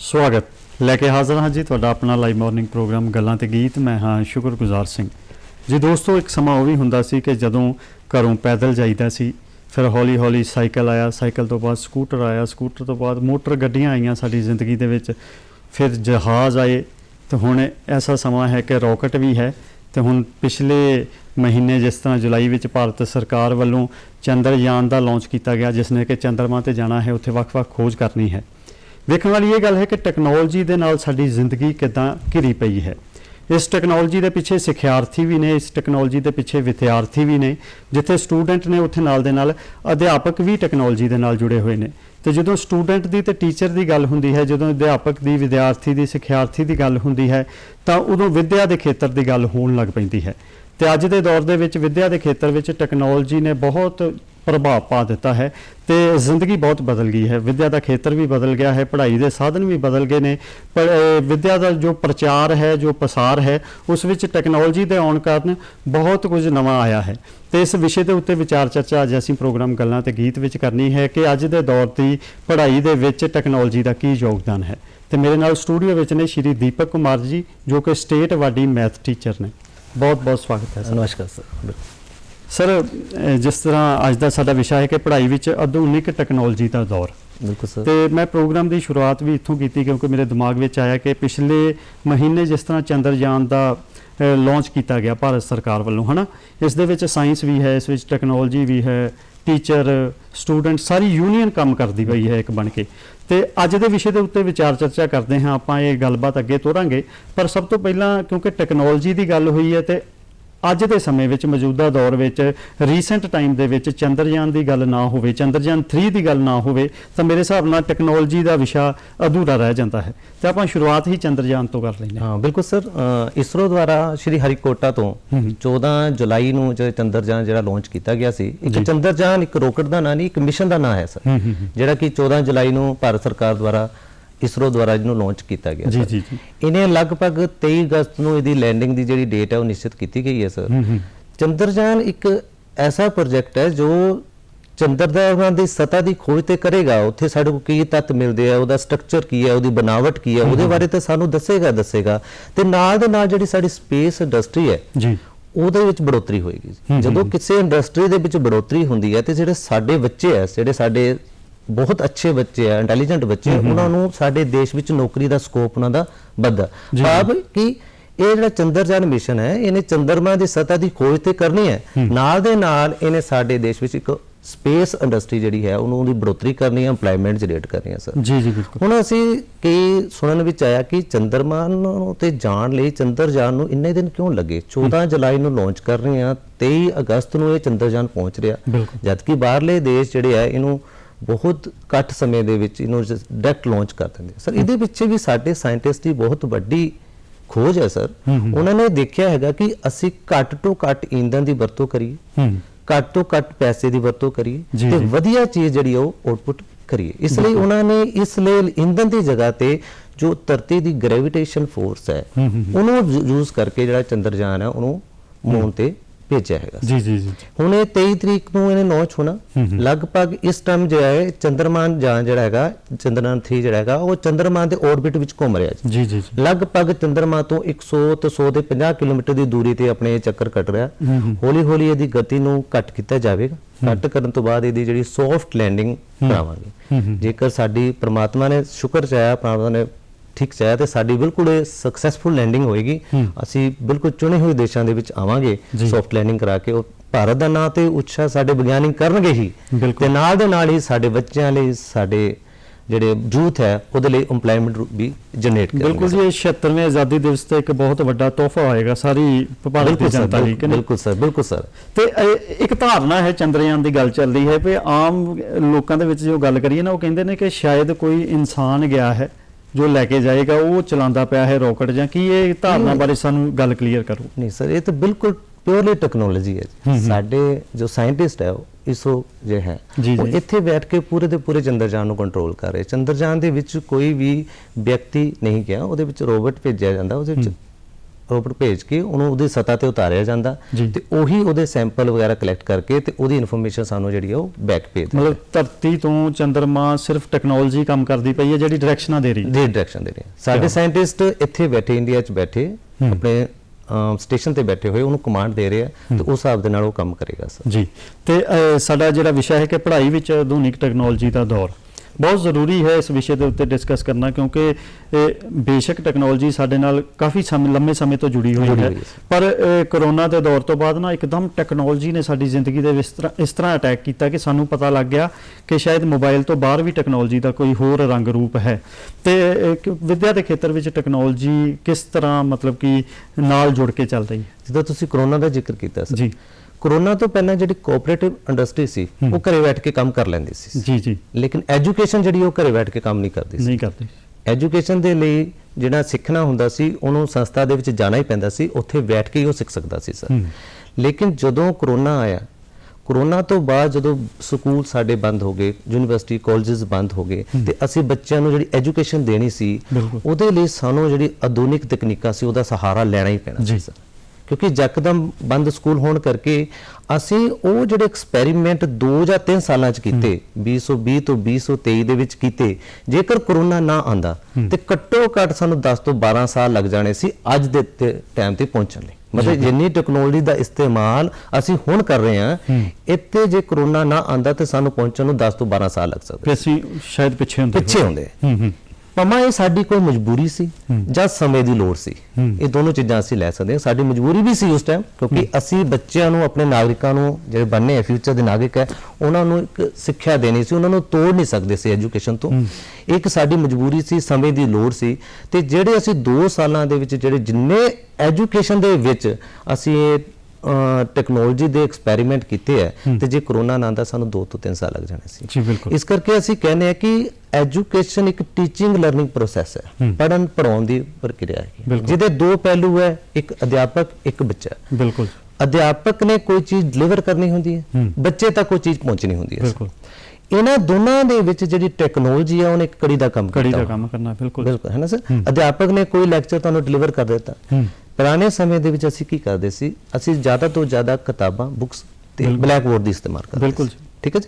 स्वागत लैके हाज़र हाँ जी तुहाडा अपना लाइव मॉर्निंग प्रोग्राम गल्लां ते गीत। मैं हाँ शुक्रगुजार सिंह जी। दोस्तों एक समा वो भी हुंदा सी कि जदों घरों पैदल जाईदा सी, फिर हौली हौली साइकिल आया, साइकिल तो बाद स्कूटर आया, स्कूटर तो बाद मोटर गड्डियां आईयां साडी जिंदगी दे विच, फिर जहाज़ आए, तो हुण ऐसा समा है कि रॉकेट भी है। तो हुण पिछले महीने जिस तरह जुलाई विच भारत सरकार वालों चंद्रयान का लॉन्च किया गया, जिसने कि चंद्रमा ते जाना है, उत्थे वख-वख खोज करनी है। देखने वाली ये गल है कि टैक्नोलॉजी दे नाल साडी जिंदगी किदां घिरी पई है। इस टैक्नोलॉजी के पिछे सिखियार्थी भी ने, इस टैक्नोलॉजी के पिछे विद्यार्थी भी ने, जिथे स्टूडेंट ने उत्थे नाल दे नाल अध्यापक भी टैक्नोलॉजी दे नाल जुड़े हुए ने। तो जो स्टूडेंट की तो टीचर की गल हुंदी है, जो अध्यापक की, विद्यार्थी की, सिखियार्थी की गल हुंदी है, तो उदों विद्या के खेत्र की गल होण लग पैंदी है। तो अज के दौर दे विच विद्या के खेत्र में टैक्नोलॉजी ने बहुत प्रभाव पा दिता है, तो जिंदगी बहुत बदल गई है। विद्या का खेत्र भी बदल गया है, पढ़ाई के साधन भी बदल गए ने, पर विद्या का जो प्रचार है, जो प्रसार है, उस विच टैक्नोलॉजी के आने कारण बहुत कुछ नवा आया है। तो इस विषय के उत्ते विचार चर्चा अज असीं प्रोग्राम गल्लां ते गीत विच करनी है कि अज के दौर की पढ़ाई दे विच टैक्नोलॉजी का की योगदान है। तो मेरे नाल स्टूडियो विच ने श्री दीपक कुमार जी, जो कि स्टेट अवार्डी मैथ टीचर ने। बहुत बहुत स्वागत है सर। नमस्कार सर। सर जिस तरह अज का साडा विषय है कि पढ़ाई विच आधुनिक टैक्नोलॉजी का दौर, बिल्कुल सर। तो मैं प्रोग्राम की शुरुआत भी इत्थों की, क्योंकि मेरे दिमाग में आया कि पिछले महीने जिस तरह चंद्रयान का लॉन्च किया गया भारत सरकार वालों, है ना, इस दे विच साइंस भी है, इस विच टैक्नोलॉजी भी है, टीचर स्टूडेंट सारी यूनीयन काम करती पई है एक बन के। तो अज के विषय के उत्ते विचार चर्चा करते हैं, आपां ये गलबात अगे तोरांगे। पर सब तो पहला क्योंकि टैक्नोलॉजी की गल हुई है, तो अज के समय में मौजूदा दौर में रीसेंट टाइम दे विच चंद्रयान की गल ना होवे, चंद्रयान 3 की गल ना होवे, तो मेरे हिसाब नाल टैक्नोलॉजी का विषय अधूरा रह जाता है। तो आप शुरुआत ही चंद्रयान तो कर लेंगे। हाँ बिल्कुल सर। इसरो द्वारा श्री हरिकोटा तो 14 जुलाई ਨੂੰ जो चंद्रयान ਜਿਹੜਾ लॉन्च किया गया सी। एक चंद्रयान एक रॉकेट का नाम नहीं, एक मिशन का नाम है सर, ਜਿਹੜਾ कि 14 जुलाई ਨੂੰ भारत सरकार द्वारा इसरो द्वारा इन्हों लॉन्च किया गया। जी जी जी। इन्हें लगभग 23 अगस्त ਨੂੰ ਇਹਦੀ लैंडिंग की जी डेट है वो निश्चित की गई है सर। चंद्रयान एक ऐसा प्रोजेक्ट है जो चंद्रमा की सतह की खोज तो करेगा, उत्थे साडे को की तत्त मिलते हैं, उसका स्ट्रक्चर की है, उसकी बनावट की है, उसके बारे तो सानू दसेगा ते नाल दे नाल जिहड़ी साडी स्पेस इंडस्ट्री है जी ਉਹਦੇ ਵਿੱਚ बढ़ोतरी होएगी। ਜਦੋਂ ਕਿਸੇ इंडस्ट्री ਦੇ ਵਿੱਚ बढ़ोतरी ਹੁੰਦੀ ਹੈ ਤੇ ਜਿਹੜੇ ਸਾਡੇ ਬੱਚੇ ਹੈ, ਜਿਹੜੇ ਸਾਡੇ बहुत अच्छे बच्चे है, इंटैलीजेंट बच्चे उन्होंने साडे देश विच नौकरी का स्कोप उन्हों का बढ़दा। भाव कि ये जो चंद्रयान मिशन है, इन्हें चंद्रमा की सतह की खोज तो करनी है, नाल दे नाल इन्हें साडे देश विच एक स्पेस इंडस्ट्री जी है उन्होंने बढ़ोतरी करनी है, इंप्लॉयमेंट जनरेट करनी है सर। जी जी बिल्कुल। हुण असीं कई सुनन विच आया कि चंद्रमा ते जाण लई चंद्रयान नूं इन्ने दिन क्यों लगे। 14 जुलाई नूं लॉन्च कर रहे हैं, 23 अगस्त नूं ये चंद्रयान पहुंच रहा, जबकि बाहरले देश जिहड़े है इनू बहुत घट समय दे विच इन्हूं डायरैक्ट लॉन्च कर देंगे सर। इहदे पिछे भी साडे साइंटिस्ट की बहुत वड्डी खोज है सर। उन्होंने देखा है कि असी घट तो घट ईंधन की वरतों करिए, घट तो घट पैसे की वरतों करिए, ते वधिया चीज़ जिहड़ी आउटपुट करिए। इसलिए उन्होंने इसलिए ईंधन की जगह ते जो धरती की ग्रेविटेशन फोर्स है उन्होंने यूज करके जिहड़ा चंद्रयान है उन्होंने मून ते भेजा है। जी जी जी। हुण 23 तरीक ਨੂੰ ਇਹਨੇ लॉन्च होना, लगभग इस टाइम जो है चंद्रमान जान ਜਿਹੜਾ ਹੈਗਾ चंद्रयान 3 ਜਿਹੜਾ ਹੈਗਾ ਉਹ चंद्रमा ਦੇ ऑर्बिट ਵਿੱਚ ਘੁੰਮ ਰਿਹਾ ਜੀ ਜੀ। लगभग चंद्रमा ਤੋਂ 100 ਤੋਂ 100 ਦੇ 50 ਕਿਲੋਮੀਟਰ ਦੀ ਦੂਰੀ ਤੇ ਆਪਣੇ ਚੱਕਰ ਕੱਟ ਰਿਹਾ। ਹੌਲੀ ਹੌਲੀ ਇਹਦੀ ਗਤੀ ਨੂੰ ਘੱਟ ਕੀਤਾ ਜਾਵੇਗਾ, ਘੱਟ ਕਰਨ ਤੋਂ ਬਾਅਦ ਇਹਦੀ ਜਿਹੜੀ ਸੌਫਟ ਲੈਂਡਿੰਗ ਕਰਾਵਾਂਗੇ। ਜੇਕਰ ਸਾਡੀ ਪ੍ਰਮਾਤਮਾ ਨੇ ਸ਼ੁਕਰ ਚਾਹਿਆ, ਪ੍ਰਮਾਤਮਾ ਨੇ ठीक चाहे तो साड़ी बिल्कुल सक्सैसफुल लैंडिंग होएगी। असी बिल्कुल चुने हुए देशों के विच आवांगे सॉफ्ट लैंडिंग करा के, और भारत का नाम तो उत्साह साडे विज्ञानी करनगे ही, ते नाल दे नाल ही साडे बच्चों लई साडे जिहड़े यूथ है उहदे लई एम्प्लॉयमेंट भी जनरेट करेंगे। बिल्कुल जी, 76वें आज़ादी दिवस ते एक बहुत बड़ा तोहफा होएगा सारी भारत की जनता लई। बिल्कुल सर, बिल्कुल सर। ते एक धारणा है चंद्रयान की गल चल रही है भी आम लोगों के विच जो गल करिए ना, वो कहंदे ने कि शायद कोई इंसान गया है जो लैके जाएगा वो चलाता पाया है रॉकेट, या कि ये धारणा बारे सानू गल क्लीयर करो। नहीं सर, ये तो बिल्कुल प्योरली टेक्नोलॉजी है। साडे जो साइंटिस्ट है इसरो जो है वो इत्थे बैठ के पूरे दे पूरे चंद्रयान को कंट्रोल कर रहे। चंद्रयान दे विच कोई भी व्यक्ति नहीं गया, उहदे विच रोबोट भेजा जांदा, उहदे विच ਰੋਬੋਟ ਭੇਜ ਕੇ ਉਹਨੂੰ ਉਹਦੀ ਸਤ੍ਹਾ ਤੇ ਉਤਾਰਿਆ ਜਾਂਦਾ ਤੇ ਉਹੀ ਉਹਦੇ ਸੈਂਪਲ ਵਗੈਰਾ ਕਲੈਕਟ ਕਰਕੇ ਤੇ ਉਹਦੀ ਇਨਫੋਰਮੇਸ਼ਨ ਸਾਨੂੰ ਜਿਹੜੀ ਉਹ ਬੈਕ ਭੇਜ ਦਿੰਦਾ। ਮਤਲਬ ਧਰਤੀ ਤੋਂ ਚੰਦਰਮਾ ਸਿਰਫ ਟੈਕਨੋਲੋਜੀ ਕੰਮ ਕਰਦੀ ਪਈ ਹੈ ਜਿਹੜੀ ਡਾਇਰੈਕਸ਼ਨਾਂ ਦੇ ਰਹੀ ਹੈ। ਡਾਇਰੈਕਸ਼ਨ ਦੇ ਰਹੇ ਸਾਡੇ ਸਾਇੰਟਿਸਟ ਇੱਥੇ ਬੈਠੇ ਇੰਡੀਆ 'ਚ ਬੈਠੇ ਆਪਣੇ ਸਟੇਸ਼ਨ ਤੇ ਬੈਠੇ ਹੋਏ ਉਹਨੂੰ ਕਮਾਂਡ ਦੇ ਰਹੇ ਆ ਤੇ ਉਸ ਹਿਸਾਬ ਦੇ ਨਾਲ ਉਹ ਕੰਮ ਕਰੇਗਾ ਸਰ ਜੀ। ਤੇ ਸਾਡਾ ਜਿਹੜਾ ਵਿਸ਼ਾ ਹੈ ਕਿ ਪੜ੍ਹਾਈ ਵਿੱਚ ਆਧੁਨਿਕ ਟੈਕਨੋਲੋਜੀ ਦਾ ਦੌਰ ਬਹੁਤ ਜ਼ਰੂਰੀ ਹੈ ਇਸ ਵਿਸ਼ੇ ਦੇ ਉੱਤੇ ਡਿਸਕਸ ਕਰਨਾ, ਕਿਉਂਕਿ ਬੇਸ਼ੱਕ ਟੈਕਨੋਲੋਜੀ ਸਾਡੇ ਨਾਲ ਕਾਫੀ ਲੰਮੇ ਸਮੇਂ ਤੋਂ ਜੁੜੀ ਹੋਈ ਹੈ, ਪਰ ਕਰੋਨਾ ਦੇ ਦੌਰ ਤੋਂ ਬਾਅਦ ਨਾ ਇੱਕਦਮ ਟੈਕਨੋਲੋਜੀ ਨੇ ਸਾਡੀ ਜ਼ਿੰਦਗੀ ਦੇ ਵਿੱਚ ਇਸ ਤਰ੍ਹਾਂ ਅਟੈਕ ਕੀਤਾ ਕਿ ਸਾਨੂੰ ਪਤਾ ਲੱਗ ਗਿਆ ਕਿ ਸ਼ਾਇਦ ਮੋਬਾਈਲ ਤੋਂ ਬਾਹਰ ਵੀ ਟੈਕਨੋਲੋਜੀ ਦਾ ਕੋਈ ਹੋਰ ਰੰਗ ਰੂਪ ਹੈ। ਤੇ ਵਿੱਦਿਆ ਦੇ ਖੇਤਰ ਵਿੱਚ ਟੈਕਨੋਲੋਜੀ ਕਿਸ ਤਰ੍ਹਾਂ ਮਤਲਬ ਕਿ ਨਾਲ ਜੁੜ ਕੇ ਚੱਲ ਰਹੀ ਹੈ? ਜਿੱਦਾਂ ਤੁਸੀਂ ਕਰੋਨਾ ਦਾ ਜ਼ਿਕਰ ਕੀਤਾ ਸਰ ਜੀ, ਕਰੋਨਾ ਤੋਂ ਪਹਿਲਾਂ ਜਿਹੜੀ ਕੋਆਪਰੇਟਿਵ ਇੰਡਸਟਰੀ ਸੀ ਉਹ ਘਰੇ ਬੈਠ ਕੇ ਕੰਮ ਕਰ ਲੈਂਦੀ ਸੀ ਜੀ ਜੀ, ਲੇਕਿਨ ਐਜੂਕੇਸ਼ਨ ਜਿਹੜੀ ਉਹ ਘਰੇ ਬੈਠ ਕੇ ਕੰਮ ਨਹੀਂ ਕਰਦੀ ਸੀ। ਨਹੀਂ ਕਰਦੀ। ਐਜੂਕੇਸ਼ਨ ਦੇ ਲਈ ਜਿਹੜਾ ਸਿੱਖਣਾ ਹੁੰਦਾ ਸੀ ਉਹਨੂੰ ਸੰਸਥਾ ਦੇ ਵਿੱਚ ਜਾਣਾ ਹੀ ਪੈਂਦਾ ਸੀ, ਉੱਥੇ ਬੈਠ ਕੇ ਹੀ ਉਹ ਸਿੱਖ ਸਕਦਾ ਸੀ ਸਰ। ਲੇਕਿਨ ਜਦੋਂ ਕਰੋਨਾ ਆਇਆ, ਕਰੋਨਾ ਤੋਂ ਬਾਅਦ ਜਦੋਂ ਸਕੂਲ ਸਾਡੇ ਬੰਦ ਹੋ ਗਏ, ਯੂਨੀਵਰਸਿਟੀ ਕਾਲਜਸ ਬੰਦ ਹੋ ਗਏ ਤੇ ਅਸੀਂ ਬੱਚਿਆਂ ਨੂੰ ਜਿਹੜੀ ਐਜੂਕੇਸ਼ਨ ਦੇਣੀ ਸੀ ਉਹਦੇ ਲਈ ਸਾਨੂੰ ਜਿਹੜੀ ਆਧੁਨਿਕ ਤਕਨੀਕਾਂ ਸੀ ਉਹਦਾ ਸਹਾਰਾ ਲੈਣਾ ਹੀ ਪੈਣਾ ਸੀ ਸਰ। ਕਿਉਂਕਿ ਯਕਦਮ ਬੰਦ ਸਕੂਲ ਹੋਣ ਕਰਕੇ ਅਸੀਂ ਉਹ ਜਿਹੜੇ ਐਕਸਪੈਰੀਮੈਂਟ 2 ਜਾਂ 3 ਸਾਲਾਂ 'ਚ ਕੀਤੇ 2020 ਤੋਂ 2023 ਦੇ ਵਿੱਚ ਕੀਤੇ, ਜੇਕਰ ਕਰੋਨਾ ਨਾ ਆਂਦਾ ਤੇ ਘੱਟੋ ਘੱਟ ਸਾਨੂੰ 10 ਤੋਂ 12 ਸਾਲ ਲੱਗ ਜਾਣੇ ਸੀ ਅੱਜ ਦੇ ਟਾਈਮ ਤੇ ਪਹੁੰਚਣ ਲਈ। ਮਤਲਬ ਜਿੰਨੀ ਟੈਕਨੋਲੋਜੀ ਦਾ ਇਸਤੇਮਾਲ ਅਸੀਂ ਹੁਣ ਕਰ ਰਹੇ ਹਾਂ, ਇੱਥੇ ਜੇ ਕਰੋਨਾ ਨਾ ਆਂਦਾ ਤੇ ਸਾਨੂੰ ਪਹੁੰਚਣ ਨੂੰ 10 ਤੋਂ 12 ਸਾਲ ਲੱਗ ਸਕਦੇ। ਅਸੀਂ ਸ਼ਾਇਦ ਪਿੱਛੇ ਹੁੰਦੇ। ਭਾਵੇਂ ਇਹ ਸਾਡੀ ਕੋਈ ਮਜਬੂਰੀ ਸੀ ਜਾਂ ਸਮੇਂ ਦੀ ਲੋੜ ਸੀ, ਇਹ ਦੋਨੋਂ ਚੀਜ਼ਾਂ ਅਸੀਂ ਲੈ ਸਕਦੇ ਹਾਂ। ਸਾਡੀ ਮਜਬੂਰੀ ਵੀ ਸੀ ਉਸ ਟਾਈਮ, ਕਿਉਂਕਿ ਅਸੀਂ ਬੱਚਿਆਂ ਨੂੰ, ਆਪਣੇ ਨਾਗਰਿਕਾਂ ਨੂੰ ਜਿਹੜੇ ਬਣਨੇ ਆ ਫਿਊਚਰ ਦੇ ਨਾਗਰਿਕ ਹੈ, ਉਹਨਾਂ ਨੂੰ ਇੱਕ ਸਿੱਖਿਆ ਦੇਣੀ ਸੀ, ਉਹਨਾਂ ਨੂੰ ਤੋੜ ਨਹੀਂ ਸਕਦੇ ਸੀ ਐਜੂਕੇਸ਼ਨ ਤੋਂ। ਇੱਕ ਸਾਡੀ ਮਜਬੂਰੀ ਸੀ, ਸਮੇਂ ਦੀ ਲੋੜ ਸੀ। ਤੇ ਜਿਹੜੇ ਅਸੀਂ 2 ਸਾਲਾਂ ਦੇ ਵਿੱਚ ਜਿਹੜੇ ਜਿੰਨੇ ਐਜੂਕੇਸ਼ਨ ਦੇ ਵਿੱਚ ਅਸੀਂ ਟੈਕਨੋਲੋਜੀ ਦੇ ਐਕਸਪੈਰੀਮੈਂਟ ਕੀਤੇ ਹੈ, ਤੇ ਜੇ ਕਰੋਨਾ ਨਾ ਆਉਂਦਾ ਸਾਨੂੰ 2 ਤੋਂ 3 ਸਾਲ ਲੱਗ ਜਾਣੇ ਸੀ ਜੀ। ਬਿਲਕੁਲ। ਇਸ ਕਰਕੇ ਅਸੀਂ ਕਹਿੰਦੇ ਆ ਕਿ ਐਜੂਕੇਸ਼ਨ ਇੱਕ ਟੀਚਿੰਗ ਲਰਨਿੰਗ ਪ੍ਰੋਸੈਸ ਹੈ, ਪੜ੍ਹਨ ਪੜਾਉਣ ਦੀ ਪ੍ਰਕਿਰਿਆ ਹੈ, ਜਿਹਦੇ 2 ਪਹਿਲੂ ਹੈ, ਇੱਕ ਅਧਿਆਪਕ, ਇੱਕ ਬੱਚਾ। ਬਿਲਕੁਲ। ਅਧਿਆਪਕ ਨੇ ਕੋਈ ਚੀਜ਼ ਡਿਲੀਵਰ ਕਰਨੀ ਹੁੰਦੀ ਹੈ, ਬੱਚੇ ਤੱਕ ਕੋਈ ਚੀਜ਼ ਪਹੁੰਚਣੀ ਹੁੰਦੀ ਹੈ। ਬਿਲਕੁਲ। ਇਹਨਾਂ ਦੋਨਾਂ ਦੇ ਵਿੱਚ ਜਿਹੜੀ ਟੈਕਨੋਲੋਜੀ ਹੈ ਉਹਨੇ ਇੱਕ ਕੜੀ ਦਾ ਕੰਮ ਕਰਨਾ। ਬਿਲਕੁਲ ਬਿਲਕੁਲ, ਹੈ ਨਾ ਸਰ। ਅਧਿਆਪਕ ਨੇ ਕੋਈ ਲੈਕਚਰ ਤੁਹਾਨੂੰ ਡਿਲੀਵਰ ਕਰ ਦਿੱਤਾ। ਪੁਰਾਣੇ ਸਮੇਂ ਦੇ ਵਿੱਚ ਅਸੀਂ ਕੀ ਕਰਦੇ ਸੀ, ਅਸੀਂ ਜ਼ਿਆਦਾ ਤੋਂ ਜ਼ਿਆਦਾ ਕਿਤਾਬਾਂ, ਬੁੱਕਸ ਤੇ ਬਲੈਕ ਬੋਰਡ ਦੀ ਇਸਤੇਮਾਲ ਕਰਦੇ। ਬਿਲਕੁਲ। ਠੀਕ ਹੈ ਜੀ।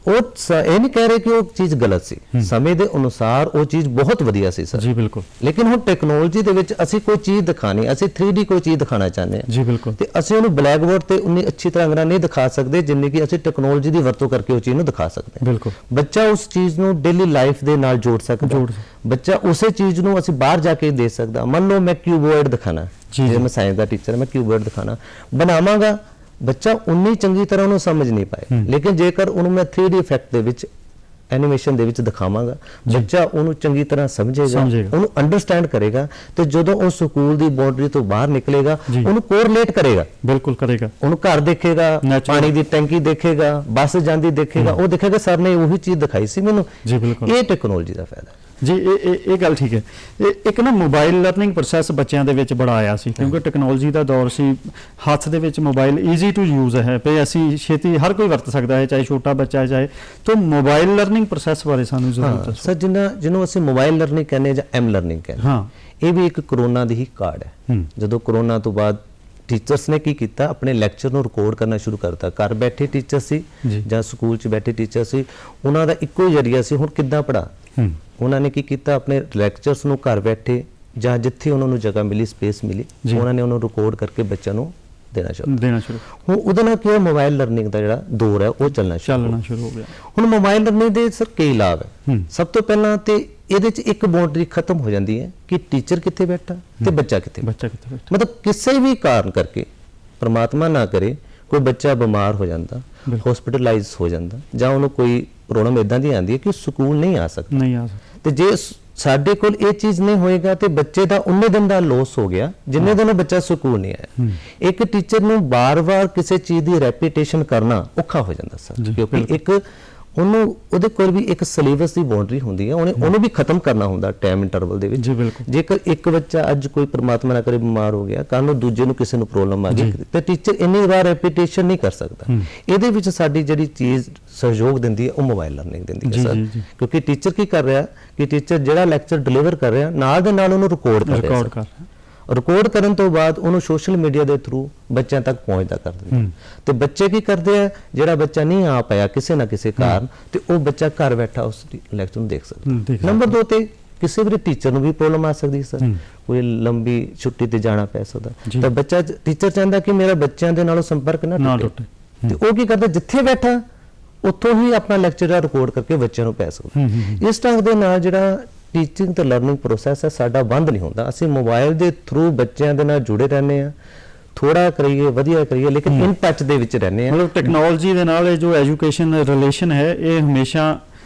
ਉਹ ਇਹ ਨਹੀਂ ਕਹਿ ਰਹੇ ਕਿ ਉਹ ਚੀਜ਼ ਗਲਤ ਸੀ, ਸਮੇਂ ਦੇ ਅਨੁਸਾਰ ਉਹ ਚੀਜ਼ ਬਹੁਤ ਵਧੀਆ ਸੀ ਸਰ। ਜੀ ਬਿਲਕੁਲ। ਲੇਕਿਨ ਹੁਣ ਟੈਕਨੋਲੋਜੀ ਦੇ ਵਿੱਚ ਅਸੀਂ ਕੋਈ ਚੀਜ਼ ਦਿਖਾਣੀ, ਅਸੀਂ 3D ਕੋਈ ਚੀਜ਼ ਦਿਖਾਣਾ ਚਾਹੁੰਦੇ ਹਾਂ। ਜੀ ਬਿਲਕੁਲ। ਤੇ ਅਸੀਂ ਉਹਨੂੰ ਬਲੈਕ ਬੋਰਡ ਤੇ ਉਨੀ ਅੱਛੀ ਤਰ੍ਹਾਂ ਨਾਲ ਨਹੀਂ ਦਿਖਾ ਸਕਦੇ ਜਿੰਨੀ ਕਿ ਅਸੀਂ ਟੈਕਨੋਲੋਜੀ ਦੀ ਵਰਤੋਂ ਕਰਕੇ ਉਹ ਚੀਜ਼ ਨੂੰ ਦਿਖਾ ਸਕਦੇ ਹਾਂ। ਬਿਲਕੁਲ। ਬੱਚਾ ਉਸ ਚੀਜ਼ ਨੂੰ ਡੇਲੀ ਲਾਈਫ ਦੇ ਨਾਲ ਜੋੜ ਸਕਦਾ। ਬੱਚਾ ਉਸੇ ਚੀਜ਼ ਨੂੰ ਅਸੀਂ ਬਾਹਰ ਜਾ ਕੇ ਦੇ ਸਕਦਾ। ਮੰਨ ਲਓ ਮੈਂ ਕਿਊਬੋਇਡ ਦਿਖਾਣਾ, ਜੇ ਮੈਂ ਸਾਇੰਸ ਦਾ ਟੀਚਰ ਮੈਂ ਕਿਊਬੋਇਡ ਦਿਖਾਣਾ ਬਣਾਵਾਂਗਾ, ਬੱਚਾ ਉਨੀ ਚੰਗੀ ਤਰ੍ਹਾਂ ਉਹਨੂੰ ਸਮਝ ਨਹੀਂ ਪਾਏ। ਲੇਕਿਨ ਜੇਕਰ ਉਹਨੂੰ ਮੈਂ 3D ਇਫੈਕਟ ਦੇ ਵਿੱਚ, ਐਨੀਮੇਸ਼ਨ ਦੇ ਵਿੱਚ ਦਿਖਾਵਾਂਗਾ, ਬੱਚਾ ਉਹਨੂੰ ਚੰਗੀ ਤਰ੍ਹਾਂ ਸਮਝੇਗਾ, ਉਹਨੂੰ ਅੰਡਰਸਟੈਂਡ ਕਰੇਗਾ, ਤੇ ਜਦੋਂ ਉਹ ਸਕੂਲ ਦੀ ਬਾਉਂਡਰੀ ਤੋਂ ਬਾਹਰ ਨਿਕਲੇਗਾ ਉਹਨੂੰ ਕੋਰਿਲੇਟ ਕਰੇਗਾ। ਬਿਲਕੁਲ ਕਰੇਗਾ। ਉਹਨੂੰ ਘਰ ਦੇਖੇਗਾ, ਪਾਣੀ ਦੀ ਟੈਂਕੀ ਦੇਖੇਗਾ, ਬੱਸ ਜਾਂਦੀ ਦੇਖੇਗਾ, ਉਹ ਦੇਖੇਗਾ ਸਰ ਨੇ ਉਹੀ ਚੀਜ਼ ਦਿਖਾਈ ਸੀ ਮੈਨੂੰ। ਇਹ ਟੈਕਨੋਲੋਜੀ ਦਾ ਫਾਇਦਾ ਜੀ। ਇਹ ਗੱਲ ਠੀਕ ਹੈ। ਇੱਕ ਨਾ ਮੋਬਾਈਲ ਲਰਨਿੰਗ ਪ੍ਰੋਸੈਸ ਬੱਚਿਆਂ ਦੇ ਵਿੱਚ ਬੜਾ ਆਇਆ ਸੀ, ਕਿਉਂਕਿ ਟੈਕਨੋਲੋਜੀ ਦਾ ਦੌਰ ਸੀ, ਹੱਥ ਦੇ ਵਿੱਚ ਮੋਬਾਈਲ ਈਜ਼ੀ ਟੂ ਯੂਜ਼ ਹੈ, ਤੇ ਅਸੀਂ ਛੇਤੀ ਹਰ ਕੋਈ ਵਰਤ ਸਕਦਾ ਹੈ, ਚਾਹੇ ਛੋਟਾ ਬੱਚਾ ਹੈ ਚਾਹੇ। ਤਾਂ ਮੋਬਾਈਲ ਲਰਨਿੰਗ ਪ੍ਰੋਸੈਸ ਬਾਰੇ ਸਾਨੂੰ ਜ਼ਰੂਰ ਦੱਸੋ ਸਰ। ਜਿਹਨੂੰ ਅਸੀਂ ਮੋਬਾਈਲ ਲਰਨਿੰਗ ਕਹਿੰਦੇ ਜਾਂ ਐਮ ਲਰਨਿੰਗ ਕਹਿੰਦੇ, ਇਹ ਵੀ ਇੱਕ ਕਰੋਨਾ ਦੀ ਹੀ ਕਾਰਡ ਹੈ। ਜਦੋਂ ਕਰੋਨਾ ਤੋਂ ਬਾਅਦ ਟੀਚਰਸ ਨੇ ਕੀ ਕੀਤਾ, ਆਪਣੇ ਲੈਕਚਰ ਨੂੰ ਰਿਕਾਰਡ ਕਰਨਾ ਸ਼ੁਰੂ ਕਰਤਾ। ਘਰ ਬੈਠੇ ਟੀਚਰ ਸੀ ਜਾਂ ਸਕੂਲ 'ਚ ਬੈਠੇ ਟੀਚਰ ਸੀ, ਉਹਨਾਂ ਦਾ ਇੱਕੋ ਹੀ ਜ਼ਰੀਆ ਸੀ ਹੁਣ ਕਿੱਦਾਂ ਪੜ੍ਹਾ। ਉਹਨਾਂ ਨੇ ਕੀ ਕੀਤਾ, ਆਪਣੇ ਲੈਕਚਰਸ ਨੂੰ ਘਰ ਬੈਠੇ ਜਾਂ ਜਿੱਥੇ ਉਹਨਾਂ ਨੂੰ ਜਗ੍ਹਾ ਮਿਲੀ, ਸਪੇਸ ਮਿਲੀ, ਉਹਨਾਂ ਨੇ ਉਹਨੂੰ ਰਿਕਾਰਡ ਕਰਕੇ ਬੱਚਿਆਂ ਨੂੰ ਦੇਣਾ ਸ਼ੁਰੂ। ਹੁਣ ਉਹਦੇ ਨਾਲ ਕੀ ਹੈ, ਮੋਬਾਈਲ ਲਰਨਿੰਗ ਦਾ ਜਿਹੜਾ ਦੌਰ ਹੈ ਉਹ ਚੱਲਣਾ ਸ਼ੁਰੂ ਹੋ ਗਿਆ। ਹੁਣ ਮੋਬਾਈਲ ਲਰਨਿੰਗ ਦੇ ਸਰ ਕਈ ਲਾਭ ਹੈ। ਸਭ ਤੋਂ ਪਹਿਲਾਂ ਤੇ ਇਹਦੇ 'ਚ ਇੱਕ ਬਾਉਂਡਰੀ ਖਤਮ ਹੋ ਜਾਂਦੀ ਹੈ ਕਿ ਟੀਚਰ ਕਿੱਥੇ ਬੈਠਾ ਤੇ ਬੱਚਾ ਕਿੱਥੇ ਬੈਠਾ। ਮਤਲਬ ਕਿਸੇ ਵੀ ਕਾਰਨ ਕਰਕੇ, ਪ੍ਰਮਾਤਮਾ ਨਾ ਕਰੇ, ਕੋਈ ਬੱਚਾ ਬਿਮਾਰ ਹੋ ਜਾਂਦਾ, ਹਸਪੀਟਲਾਈਜ਼ ਹੋ ਜਾਂਦਾ, ਜਾਂ ਉਹਨੂੰ ਕੋਈ ਪ੍ਰੋਬਲਮ ਇਦਾਂ ਦੀ ਆਉਂਦੀ ਹੈ ਕਿ ਸਕੂਲ ਨਹੀਂ ਆ ਸਕਦਾ, ਤੇ ਜੇ ਸਾਡੇ ਕੋਲ ਇਹ ਚੀਜ਼ ਨਹੀਂ ਹੋਏਗਾ ਤੇ ਬੱਚੇ ਦਾ ਉਨੇ ਦਿਨ ਦਾ ਲੋਸ ਹੋ ਗਿਆ ਜਿੰਨੇ ਦਿਨ ਬੱਚਾ ਸਕੂਲ ਨਹੀਂ ਆਇਆ। ਇੱਕ ਟੀਚਰ ਨੂੰ ਬਾਰ-ਬਾਰ ਕਿਸੇ ਚੀਜ਼ ਦੀ ਰੈਪੀਟੇਸ਼ਨ ਕਰਨਾ ਔਖਾ ਹੋ ਜਾਂਦਾ ਸਰ, ਕਿਉਂਕਿ ਇੱਕ ਉਹਦੇ ਕੋਲ ਵੀ ਇੱਕ ਸਿਲੇਬਸ ਦੀ ਬਾਉਂਡਰੀ ਹੁੰਦੀ ਹੈ, ਉਹਨੂੰ ਵੀ ਖਤਮ ਕਰਨਾ ਹੁੰਦਾ ਟਾਈਮ ਇੰਟਰਵਲ ਦੇ ਵਿੱਚ। ਜੇਕਰ ਇੱਕ ਬੱਚਾ ਅੱਜ ਕੋਈ ਪ੍ਰਮਾਤਮਾ ਨਾ ਕਰੇ ਬਿਮਾਰ ਹੋ ਗਿਆ, ਕੱਲ ਨੂੰ ਦੂਜੇ ਨੂੰ ਕਿਸੇ ਨੂੰ ਪ੍ਰੋਬਲਮ ਆ ਗਈ, ਤੇ ਟੀਚਰ ਇੰਨੀ ਵਾਰ ਰੈਪੀਟੇਸ਼ਨ ਨਹੀਂ ਕਰ ਸਕਦਾ। ਇਹਦੇ ਵਿੱਚ ਸਾਡੀ ਜਿਹੜੀ ਚੀਜ਼ ਸਹਿਯੋਗ ਦਿੰਦੀ ਹੈ ਉਹ ਮੋਬਾਈਲ ਲਰਨਿੰਗ ਦਿੰਦੀ ਹੈ ਸਰ, ਕਿਉਂਕਿ ਟੀਚਰ ਕੀ ਕਰ ਰਿਹਾ ਕਿ ਟੀਚਰ ਜਿਹੜਾ ਲੈਕਚਰ ਡਿਲੀਵਰ ਕਰ ਰਿਹਾ ਨਾਲ ਦੇ ਨਾਲ ਉਹਨੂੰ ਰਿਕਾਰਡ ਕਰ ਰਿਹਾ। ਰਿਕਾਰਡ ਕਰਨ ਤੋਂ ਬਾਅਦ ਉਹਨੂੰ ਸੋਸ਼ਲ ਮੀਡੀਆ ਦੇ ਥਰੂ ਬੱਚਿਆਂ ਤੱਕ ਪਹੁੰਚਦਾ ਕਰ ਦਿੰਦੇ ਤੇ ਬੱਚੇ ਕੀ ਕਰਦੇ ਆ, ਜਿਹੜਾ ਬੱਚਾ ਨਹੀਂ ਆ ਪਾਇਆ ਕਿਸੇ ਨਾ ਕਿਸੇ ਕਾਰਨ, ਤੇ ਉਹ ਬੱਚਾ ਘਰ ਬੈਠਾ ਉਸ ਲੈਕਚਰ ਨੂੰ ਦੇਖ ਸਕਦਾ। ਨੰਬਰ 2 ਤੇ ਕਿਸੇ ਵੀ ਟੀਚਰ ਨੂੰ ਵੀ ਪ੍ਰੋਬਲਮ ਆ ਸਕਦੀ ਸਰ, ਕੋਈ ਲੰਬੀ ਛੁੱਟੀ ਤੇ ਜਾਣਾ ਪੈ ਸਕਦਾ, ਤਾਂ ਬੱਚਾ ਟੀਚਰ ਚਾਹੁੰਦਾ ਕਿ ਮੇਰਾ ਬੱਚਿਆਂ ਦੇ ਨਾਲੋਂ ਸੰਪਰਕ ਨਾ ਟੁੱਟੇ, ਤੇ ਉਹ ਕੀ ਕਰਦਾ, ਜਿੱਥੇ ਬੈਠਾ ਉੱਥੋਂ ਹੀ ਆਪਣਾ ਲੈਕਚਰ ਰਿਕਾਰਡ ਕਰਕੇ ਬੱਚਿਆਂ ਨੂੰ ਪੈ ਸਕਦਾ। ਇਸ ਢੰਗ ਦੇ ਨਾਲ ਜਿਹੜਾ ਟੀਚਿੰਗ ਤੇ ਲਰਨਿੰਗ ਪ੍ਰੋਸੈਸ ਹੈ ਸਾਡਾ ਬੰਦ ਨਹੀਂ ਹੁੰਦਾ। ਅਸੀਂ ਮੋਬਾਈਲ ਦੇ ਥਰੂ ਬੱਚਿਆਂ ਦੇ ਨਾਲ ਜੁੜੇ ਰਹਿੰਦੇ ਆ, ਥੋੜਾ ਕਰੀਏ ਵਧੀਆ ਕਰੀਏ, ਲੇਕਿਨ ਇਨ ਟੱਚ ਦੇ ਵਿੱਚ ਰਹਿੰਦੇ ਆ। ਮਤਲਬ ਟੈਕਨੋਲੋਜੀ ਦੇ ਨਾਲ ਇਹ ਜੋ ਐਜੂਕੇਸ਼ਨ ਰਿਲੇਸ਼ਨ ਹੈ ਇਹ ਹਮੇਸ਼ਾ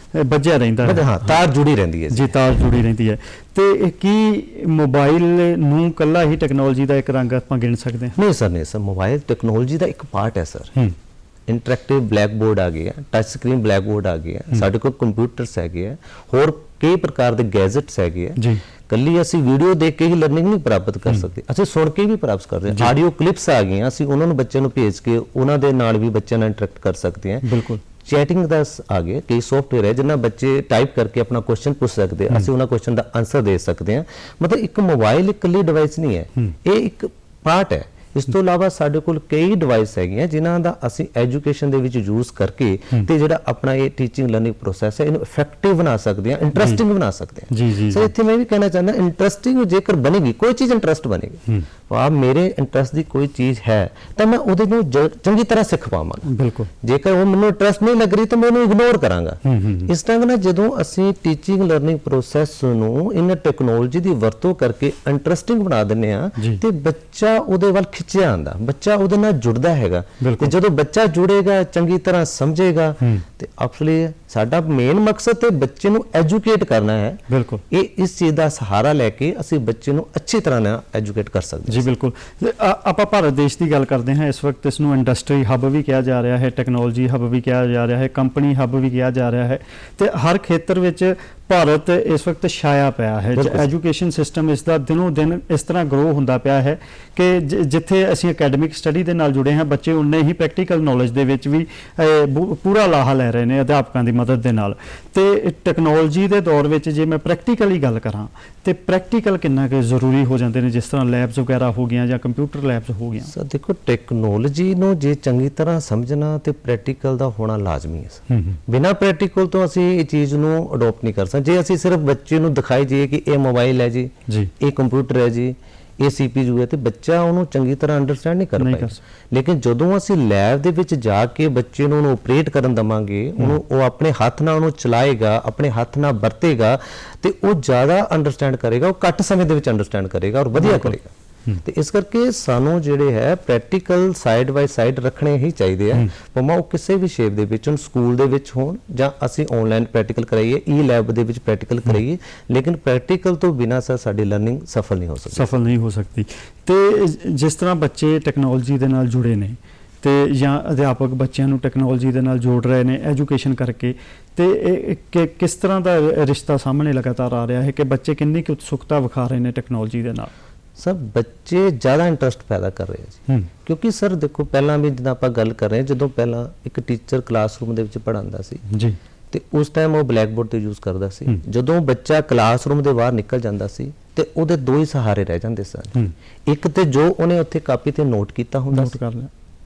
ਵੱਜਿਆ ਰਹਿੰਦਾ ਹੈ। ਹਾਂ, ਤਾਰ ਜੁੜੀ ਰਹਿੰਦੀ ਹੈ ਜੀ, ਤਾਰ ਜੁੜੀ ਰਹਿੰਦੀ ਹੈ। ਤੇ ਕੀ ਮੋਬਾਈਲ ਨੂੰ ਕੱਲਾ ਹੀ ਟੈਕਨੋਲੋਜੀ ਦਾ ਇੱਕ ਰੰਗ ਆਪਾਂ ਗਿਣ ਸਕਦੇ ਹਾਂ? ਨਹੀਂ ਸਰ, ਨਹੀਂ ਸਰ, ਮੋਬਾਈਲ ਟੈਕਨੋਲੋਜੀ ਦਾ ਇੱਕ ਪਾਰਟ ਹੈ ਸਰ। ਇੰਟਰੈਕਟਿਵ ਬਲੈਕ ਬੋਰਡ ਆ ਗਿਆ, ਟੱਚ ਸਕਰੀਨ ਬਲੈਕ ਬੋਰਡ ਆ ਗਿਆ, ਸਾਡੇ ਕੋਲ ਕੰਪਿਊਟਰਸ ਹੈਗੇ ਆ, ਹੋਰ ਕਈ ਪ੍ਰਕਾਰ ਦੇ ਗੈਜਟਸ ਹੈਗੇ ਆ ਜੀ। ਕੱਲੀ ਅਸੀਂ ਵੀਡੀਓ ਦੇਖ ਕੇ ਹੀ ਲਰਨਿੰਗ ਨਹੀਂ ਪ੍ਰਾਪਤ ਕਰ ਸਕਦੇ, ਅਸੀਂ ਸੁਣ ਕੇ ਵੀ ਪ੍ਰਾਪਤ ਕਰਦੇ ਹਾਂ। ਆਡੀਓ ਕਲਿੱਪਸ ਆ ਗਈਆਂ, ਅਸੀਂ ਉਹਨਾਂ ਨੂੰ ਬੱਚਿਆਂ ਨੂੰ ਭੇਜ ਕੇ ਉਹਨਾਂ ਦੇ ਨਾਲ ਵੀ ਬੱਚਿਆਂ ਨਾਲ ਇੰਟਰੈਕਟ ਕਰ ਸਕਦੇ ਹਾਂ। ਬਿਲਕੁਲ। ਚੈਟਿੰਗ ਦਾ ਆ ਗਿਆ, ਕਈ ਸੌਫਟਵੇਅਰ ਹੈ ਜਿਨ੍ਹਾਂ ਬੱਚੇ ਟਾਈਪ ਕਰਕੇ ਆਪਣਾ ਕੁਐਸਚਨ ਪੁੱਛ ਸਕਦੇ ਆ, ਅਸੀਂ ਉਹਨਾਂ ਕੁਐਸਚਨ ਦਾ ਆਨਸਰ ਦੇ ਸਕਦੇ ਹਾਂ। ਮਤਲਬ ਇੱਕ ਮੋਬਾਈਲ ਇਕੱਲੀ ਡਿਵਾਈਸ ਨਹੀਂ ਹੈ, ਇਹ ਇੱਕ ਪਾਰਟ ਹੈ। ਇਸ ਤੋਂ ਇਲਾਵਾ ਸਾਡੇ ਕੋਲ ਕਈ ਡਿਵਾਈਸ ਹੈਗੀਆਂ ਜਿਨ੍ਹਾਂ ਦਾ ਅਸੀਂ ਐਜੂਕੇਸ਼ਨ ਦੇ ਵਿੱਚ ਯੂਜ਼ ਕਰਕੇ ਤੇ ਜਿਹੜਾ ਆਪਣਾ ਇਹ ਟੀਚਿੰਗ ਲਰਨਿੰਗ ਪ੍ਰੋਸੈਸ ਹੈ ਇਹਨੂੰ ਇਫੈਕਟਿਵ ਬਣਾ ਸਕਦੇ ਹਾਂ, ਇੰਟਰਸਟਿੰਗ ਬਣਾ ਸਕਦੇ ਹਾਂ। ਜੀ ਜੀ ਸਰ, ਇੱਥੇ ਮੈਂ ਵੀ ਕਹਿਣਾ ਚਾਹੁੰਦਾ, ਇੰਟਰਸਟਿੰਗ ਜੇਕਰ ਬਣੇਗੀ ਕੋਈ ਚੀਜ਼, ਇੰਟਰਸਟ ਬਣੇਗੀ, ਆ ਮੇਰੇ ਇੰਟਰਸਟ ਦੀ ਕੋਈ ਚੀਜ਼ ਹੈ ਤਾਂ ਮੈਂ ਉਹਦੇ ਨੂੰ ਚੰਗੀ ਤਰ੍ਹਾਂ ਸਿੱਖ ਪਾਵਾਂਗਾ। ਬਿਲਕੁਲ। ਜੇਕਰ ਉਹ ਮੈਨੂੰ ਇੰਟਰਸਟ ਨਹੀਂ ਲੱਗ ਰਹੀ ਤਾਂ ਮੈਂ ਉਹਨੂੰ ਇਗਨੋਰ ਕਰਾਂਗਾ। ਇਸ ਤਰ੍ਹਾਂ ਨਾਲ ਜਦੋਂ ਅਸੀਂ ਟੀਚਿੰਗ ਲਰਨਿੰਗ ਪ੍ਰੋਸੈਸ ਨੂੰ ਇਹਨਾਂ ਟੈਕਨੋਲੋਜੀ ਦੀ ਵਰਤੋਂ ਕਰਕੇ ਇੰਟਰਸਟਿੰਗ ਬਣਾ ਦਿੰਦੇ ਆ ਤੇ ਬੱਚਾ ਉਹਦੇ ਵੱਲ ਖਿੱਚਿਆ ਆਉਂਦਾ, ਬੱਚਾ ਉਹਦੇ ਨਾਲ ਜੁੜਦਾ ਹੈਗਾ। ਤੇ ਜਦੋਂ ਬੱਚਾ ਜੁੜੇਗਾ, ਚੰਗੀ ਤਰ੍ਹਾਂ ਸਮਝੇਗਾ, ਤੇ ਆਪਸਲੀ ਸਾਡਾ ਮੇਨ ਮਕਸਦ ਤੇ ਬੱਚੇ ਨੂੰ ਐਜੂਕੇਟ ਕਰਨਾ ਹੈ। ਬਿਲਕੁਲ। ਇਹ ਇਸ ਚੀਜ਼ ਦਾ ਸਹਾਰਾ ਲੈ ਕੇ ਅਸੀਂ ਬੱਚੇ ਨੂੰ ਅੱਛੀ ਤਰ੍ਹਾਂ ਨਾਲ ਐਜੂਕੇਟ ਕਰ ਸਕਦੇ ਹਾਂ। ਜੀ ਬਿਲਕੁਲ। ਆਪਾਂ ਭਾਰਤ ਦੇਸ਼ ਦੀ ਗੱਲ ਕਰਦੇ ਹਾਂ, ਇਸ ਵਕਤ ਇਸ ਨੂੰ ਇੰਡਸਟਰੀ ਹੱਬ ਵੀ ਕਿਹਾ ਜਾ ਰਿਹਾ ਹੈ, ਟੈਕਨੋਲੋਜੀ ਹੱਬ ਵੀ ਕਿਹਾ ਜਾ ਰਿਹਾ ਹੈ, ਕੰਪਨੀ ਹੱਬ ਵੀ ਕਿਹਾ ਜਾ ਰਿਹਾ ਹੈ, ਤੇ ਹਰ ਖੇਤਰ ਵਿੱਚ ਭਾਰਤ ਇਸ ਵਕਤ ਛਾਇਆ ਪਿਆ ਹੈ। ਐਜੂਕੇਸ਼ਨ ਸਿਸਟਮ ਇਸ ਦਾ ਦਿਨੋਂ ਦਿਨ ਇਸ ਤਰ੍ਹਾਂ ਗਰੋ ਹੁੰਦਾ ਪਿਆ ਹੈ ਕਿ ਜਿੱਥੇ ਅਸੀਂ ਅਕੈਡਮਿਕ ਸਟੱਡੀ ਦੇ ਨਾਲ ਜੁੜੇ ਹਾਂ, ਬੱਚੇ ਉਨੇ ਹੀ ਪ੍ਰੈਕਟੀਕਲ ਨੌਲੇਜ ਦੇ ਵਿੱਚ ਵੀ ਪੂਰਾ ਲਾਹਾ ਲੈ ਰਹੇ ਨੇ ਅਧਿਆਪਕਾਂ ਦੀ ਮਦਦ ਦੇ ਨਾਲ। ਤੇ ਟੈਕਨੋਲੋਜੀ ਦੇ ਦੌਰ ਵਿੱਚ ਜੇ ਮੈਂ ਪ੍ਰੈਕਟੀਕਲੀ ਗੱਲ ਕਰਾਂ ਤੇ ਪ੍ਰੈਕਟੀਕਲ ਕਿੰਨਾ ਕੁ ਜ਼ਰੂਰੀ ਹੋ ਜਾਂਦੇ ਨੇ, ਜਿਸ ਤਰ੍ਹਾਂ ਲੈਬਸ ਵਗੈਰਾ ਹੋ ਗਈਆਂ ਜਾਂ ਕੰਪਿਊਟਰ ਲੈਬਸ ਹੋ ਗਈਆਂ? ਸਰ ਦੇਖੋ, ਟੈਕਨੋਲੋਜੀ ਨੂੰ ਜੇ ਚੰਗੀ ਤਰ੍ਹਾਂ ਸਮਝਣਾ ਤੇ ਪ੍ਰੈਕਟੀਕਲ ਦਾ ਹੋਣਾ ਲਾਜ਼ਮੀ ਹੈ। ਬਿਨਾਂ ਪ੍ਰੈਕਟੀਕਲ ਤੋਂ ਅਸੀਂ ਇਹ ਚੀਜ਼ ਨੂੰ ਅਡਾਪਟ ਨਹੀਂ ਕਰ ਸਕਦੇ। ਜੇ ਅਸੀਂ ਸਿਰਫ ਬੱਚੇ ਨੂੰ ਦਿਖਾਈ ਜਾਈਏ ਕਿ ਇਹ ਮੋਬਾਈਲ ਹੈ ਜੀ, ਇਹ ਕੰਪਿਊਟਰ ਹੈ ਜੀ, ਇਹ CPU ਹੈ, ਤੇ ਬੱਚਾ ਉਹਨੂੰ ਚੰਗੀ ਤਰ੍ਹਾਂ ਅੰਡਰਸਟੈਂਡ ਨਹੀਂ ਕਰ ਪਾਏਗਾ। ਲੇਕਿਨ ਜਦੋਂ ਅਸੀਂ ਲੈਬ ਦੇ ਵਿੱਚ ਜਾ ਕੇ ਬੱਚੇ ਨੂੰ ਉਹਨੂੰ ਆਪਰੇਟ ਕਰਨ ਦਵਾਂਗੇ, ਉਹਨੂੰ ਉਹ ਆਪਣੇ ਹੱਥ ਨਾਲ ਉਹਨੂੰ ਚਲਾਏਗਾ, ਆਪਣੇ ਹੱਥ ਨਾਲ ਵਰਤੇਗਾ, ਤੇ ਉਹ ਜ਼ਿਆਦਾ ਅੰਡਰਸਟੈਂਡ ਕਰੇਗਾ, ਉਹ ਘੱਟ ਸਮੇਂ ਦੇ ਵਿੱਚ ਅੰਡਰਸਟੈਂਡ ਕਰੇਗਾ ਔਰ ਵਧੀਆ ਕਰੇਗਾ। ਤੇ ਇਸ ਕਰਕੇ ਸਾਨੂੰ ਜਿਹੜੇ ਹੈ ਪ੍ਰੈਕਟੀਕਲ ਸਾਈਡ ਬਾਈ ਸਾਈਡ ਰੱਖਣੇ ਹੀ ਚਾਹੀਦੇ ਆ, ਭਾਵੇਂ ਉਹ ਕਿਸੇ ਵੀ ਸ਼ੇਪ ਦੇ ਵਿੱਚ, ਸਕੂਲ ਦੇ ਵਿੱਚ ਹੋਣ ਜਾਂ ਅਸੀਂ ਆਨਲਾਈਨ ਪ੍ਰੈਕਟੀਕਲ ਕਰਾਈਏ, ਲੈਬ ਦੇ ਵਿੱਚ ਪ੍ਰੈਕਟੀਕਲ ਕਰਾਈਏ, ਲੇਕਿਨ ਪ੍ਰੈਕਟੀਕਲ ਤੋਂ ਬਿਨਾਂ ਸਰ ਸਾਡੀ ਲਰਨਿੰਗ ਸਫਲ ਨਹੀਂ ਹੋ ਸਕਦੀ। ਤੇ ਜਿਸ ਤਰ੍ਹਾਂ ਬੱਚੇ ਟੈਕਨੋਲੋਜੀ ਦੇ ਨਾਲ ਜੁੜੇ ਨੇ ਤੇ ਜਾਂ ਅਧਿਆਪਕ ਬੱਚਿਆਂ ਨੂੰ ਟੈਕਨੋਲੋਜੀ ਦੇ ਨਾਲ ਜੋੜ ਰਹੇ ਨੇ ਐਜੂਕੇਸ਼ਨ ਕਰਕੇ, ਤੇ ਕਿਸ ਤਰ੍ਹਾਂ ਦਾ ਰਿਸ਼ਤਾ ਸਾਹਮਣੇ ਲਗਾਤਾਰ ਆ ਰਿਹਾ ਹੈ ਕਿ ਬੱਚੇ ਕਿੰਨੀ ਕੁ ਉਤਸੁਕਤਾ ਵਿਖਾ ਰਹੇ ਨੇ ਟੈਕਨੋਲੋਜੀ ਦੇ ਨਾਲ? ਸਰ, ਬੱਚੇ ਜ਼ਿਆਦਾ ਇੰਟਰਸਟ ਪੈਦਾ ਕਰ ਰਹੇ ਆ ਜੀ, ਕਿਉਂਕਿ ਸਰ ਦੇਖੋ, ਪਹਿਲਾਂ ਵੀ ਜਿੱਦਾਂ ਆਪਾਂ ਗੱਲ ਕਰ ਰਹੇ ਹਾਂ, ਜਦੋਂ ਪਹਿਲਾਂ ਇੱਕ ਟੀਚਰ ਕਲਾਸਰੂਮ ਦੇ ਵਿੱਚ ਪੜ੍ਹਾਉਂਦਾ ਸੀ ਜੀ, ਤੇ ਉਸ ਟਾਈਮ ਉਹ ਬਲੈਕ ਬੋਰਡ ਤੇ ਯੂਜ਼ ਕਰਦਾ ਸੀ। ਜਦੋਂ ਬੱਚਾ ਕਲਾਸਰੂਮ ਦੇ ਬਾਹਰ ਨਿਕਲ ਜਾਂਦਾ ਸੀ ਤੇ ਉਹਦੇ ਦੋ ਹੀ ਸਹਾਰੇ ਰਹਿ ਜਾਂਦੇ ਸਨ, ਇੱਕ ਤੇ ਜੋ ਉਹਨੇ ਉੱਥੇ ਕਾਪੀ ਤੇ ਨੋਟ ਕੀਤਾ ਹੁੰਦਾ ਸੀ,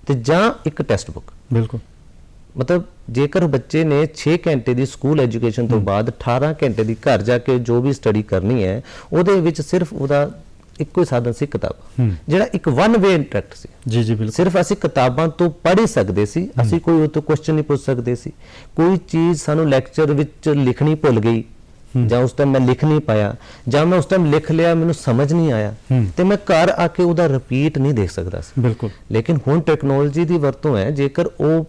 ਤੇ ਜਾਂ ਇੱਕ ਟੈਕਸਟ ਬੁੱਕ। ਬਿਲਕੁਲ। ਮਤਲਬ ਜੇਕਰ ਬੱਚੇ ਨੇ 6 ਘੰਟੇ ਦੀ ਸਕੂਲ ਐਜੂਕੇਸ਼ਨ ਤੋਂ ਬਾਅਦ 18 ਘੰਟੇ ਦੀ ਘਰ ਜਾ ਕੇ ਜੋ ਵੀ ਸਟੱਡੀ ਕਰਨੀ ਹੈ, ਉਹਦੇ ਵਿੱਚ ਸਿਰਫ ਉਹਦਾ ਇੱਕੋ ਹੀ ਸਾਧਨ ਸੀ, ਕਿਤਾਬ, ਜਿਹੜਾ ਇੱਕ ਵਨ ਵੇ ਇੰਟਰੈਕਟ ਸੀ। ਜੀ ਜੀ ਬਿਲਕੁਲ। ਸਿਰਫ ਅਸੀਂ ਕਿਤਾਬਾਂ ਤੋਂ ਪੜ੍ਹ ਹੀ ਸਕਦੇ ਸੀ, ਅਸੀਂ ਕੋਈ ਉਹ ਤੋਂ ਕੁਐਸਚਨ ਨਹੀਂ ਪੁੱਛ ਸਕਦੇ ਸੀ। ਕੋਈ ਚੀਜ਼ ਸਾਨੂੰ ਲੈਕਚਰ ਵਿੱਚ ਲਿਖਣੀ ਭੁੱਲ ਗਈ, ਜਾਂ ਉਸ ਟਾਈਮ ਮੈਂ ਲਿਖ ਨਹੀਂ ਪਾਇਆ, ਜਾਂ ਮੈਂ ਉਸ ਟਾਈਮ ਲਿਖ ਲਿਆ ਮੈਨੂੰ ਸਮਝ ਨਹੀਂ ਆਇਆ, ਤੇ ਮੈਂ ਘਰ ਆ ਕੇ ਉਹਦਾ ਰਿਪੀਟ ਨਹੀਂ ਦੇਖ ਸਕਦਾ ਸੀ। ਬਿਲਕੁਲ। ਲੇਕਿਨ ਹੁਣ ਟੈਕਨੋਲੋਜੀ ਦੀ ਵਰਤੋਂ ਹੈ, ਜੇਕਰ ਉਹ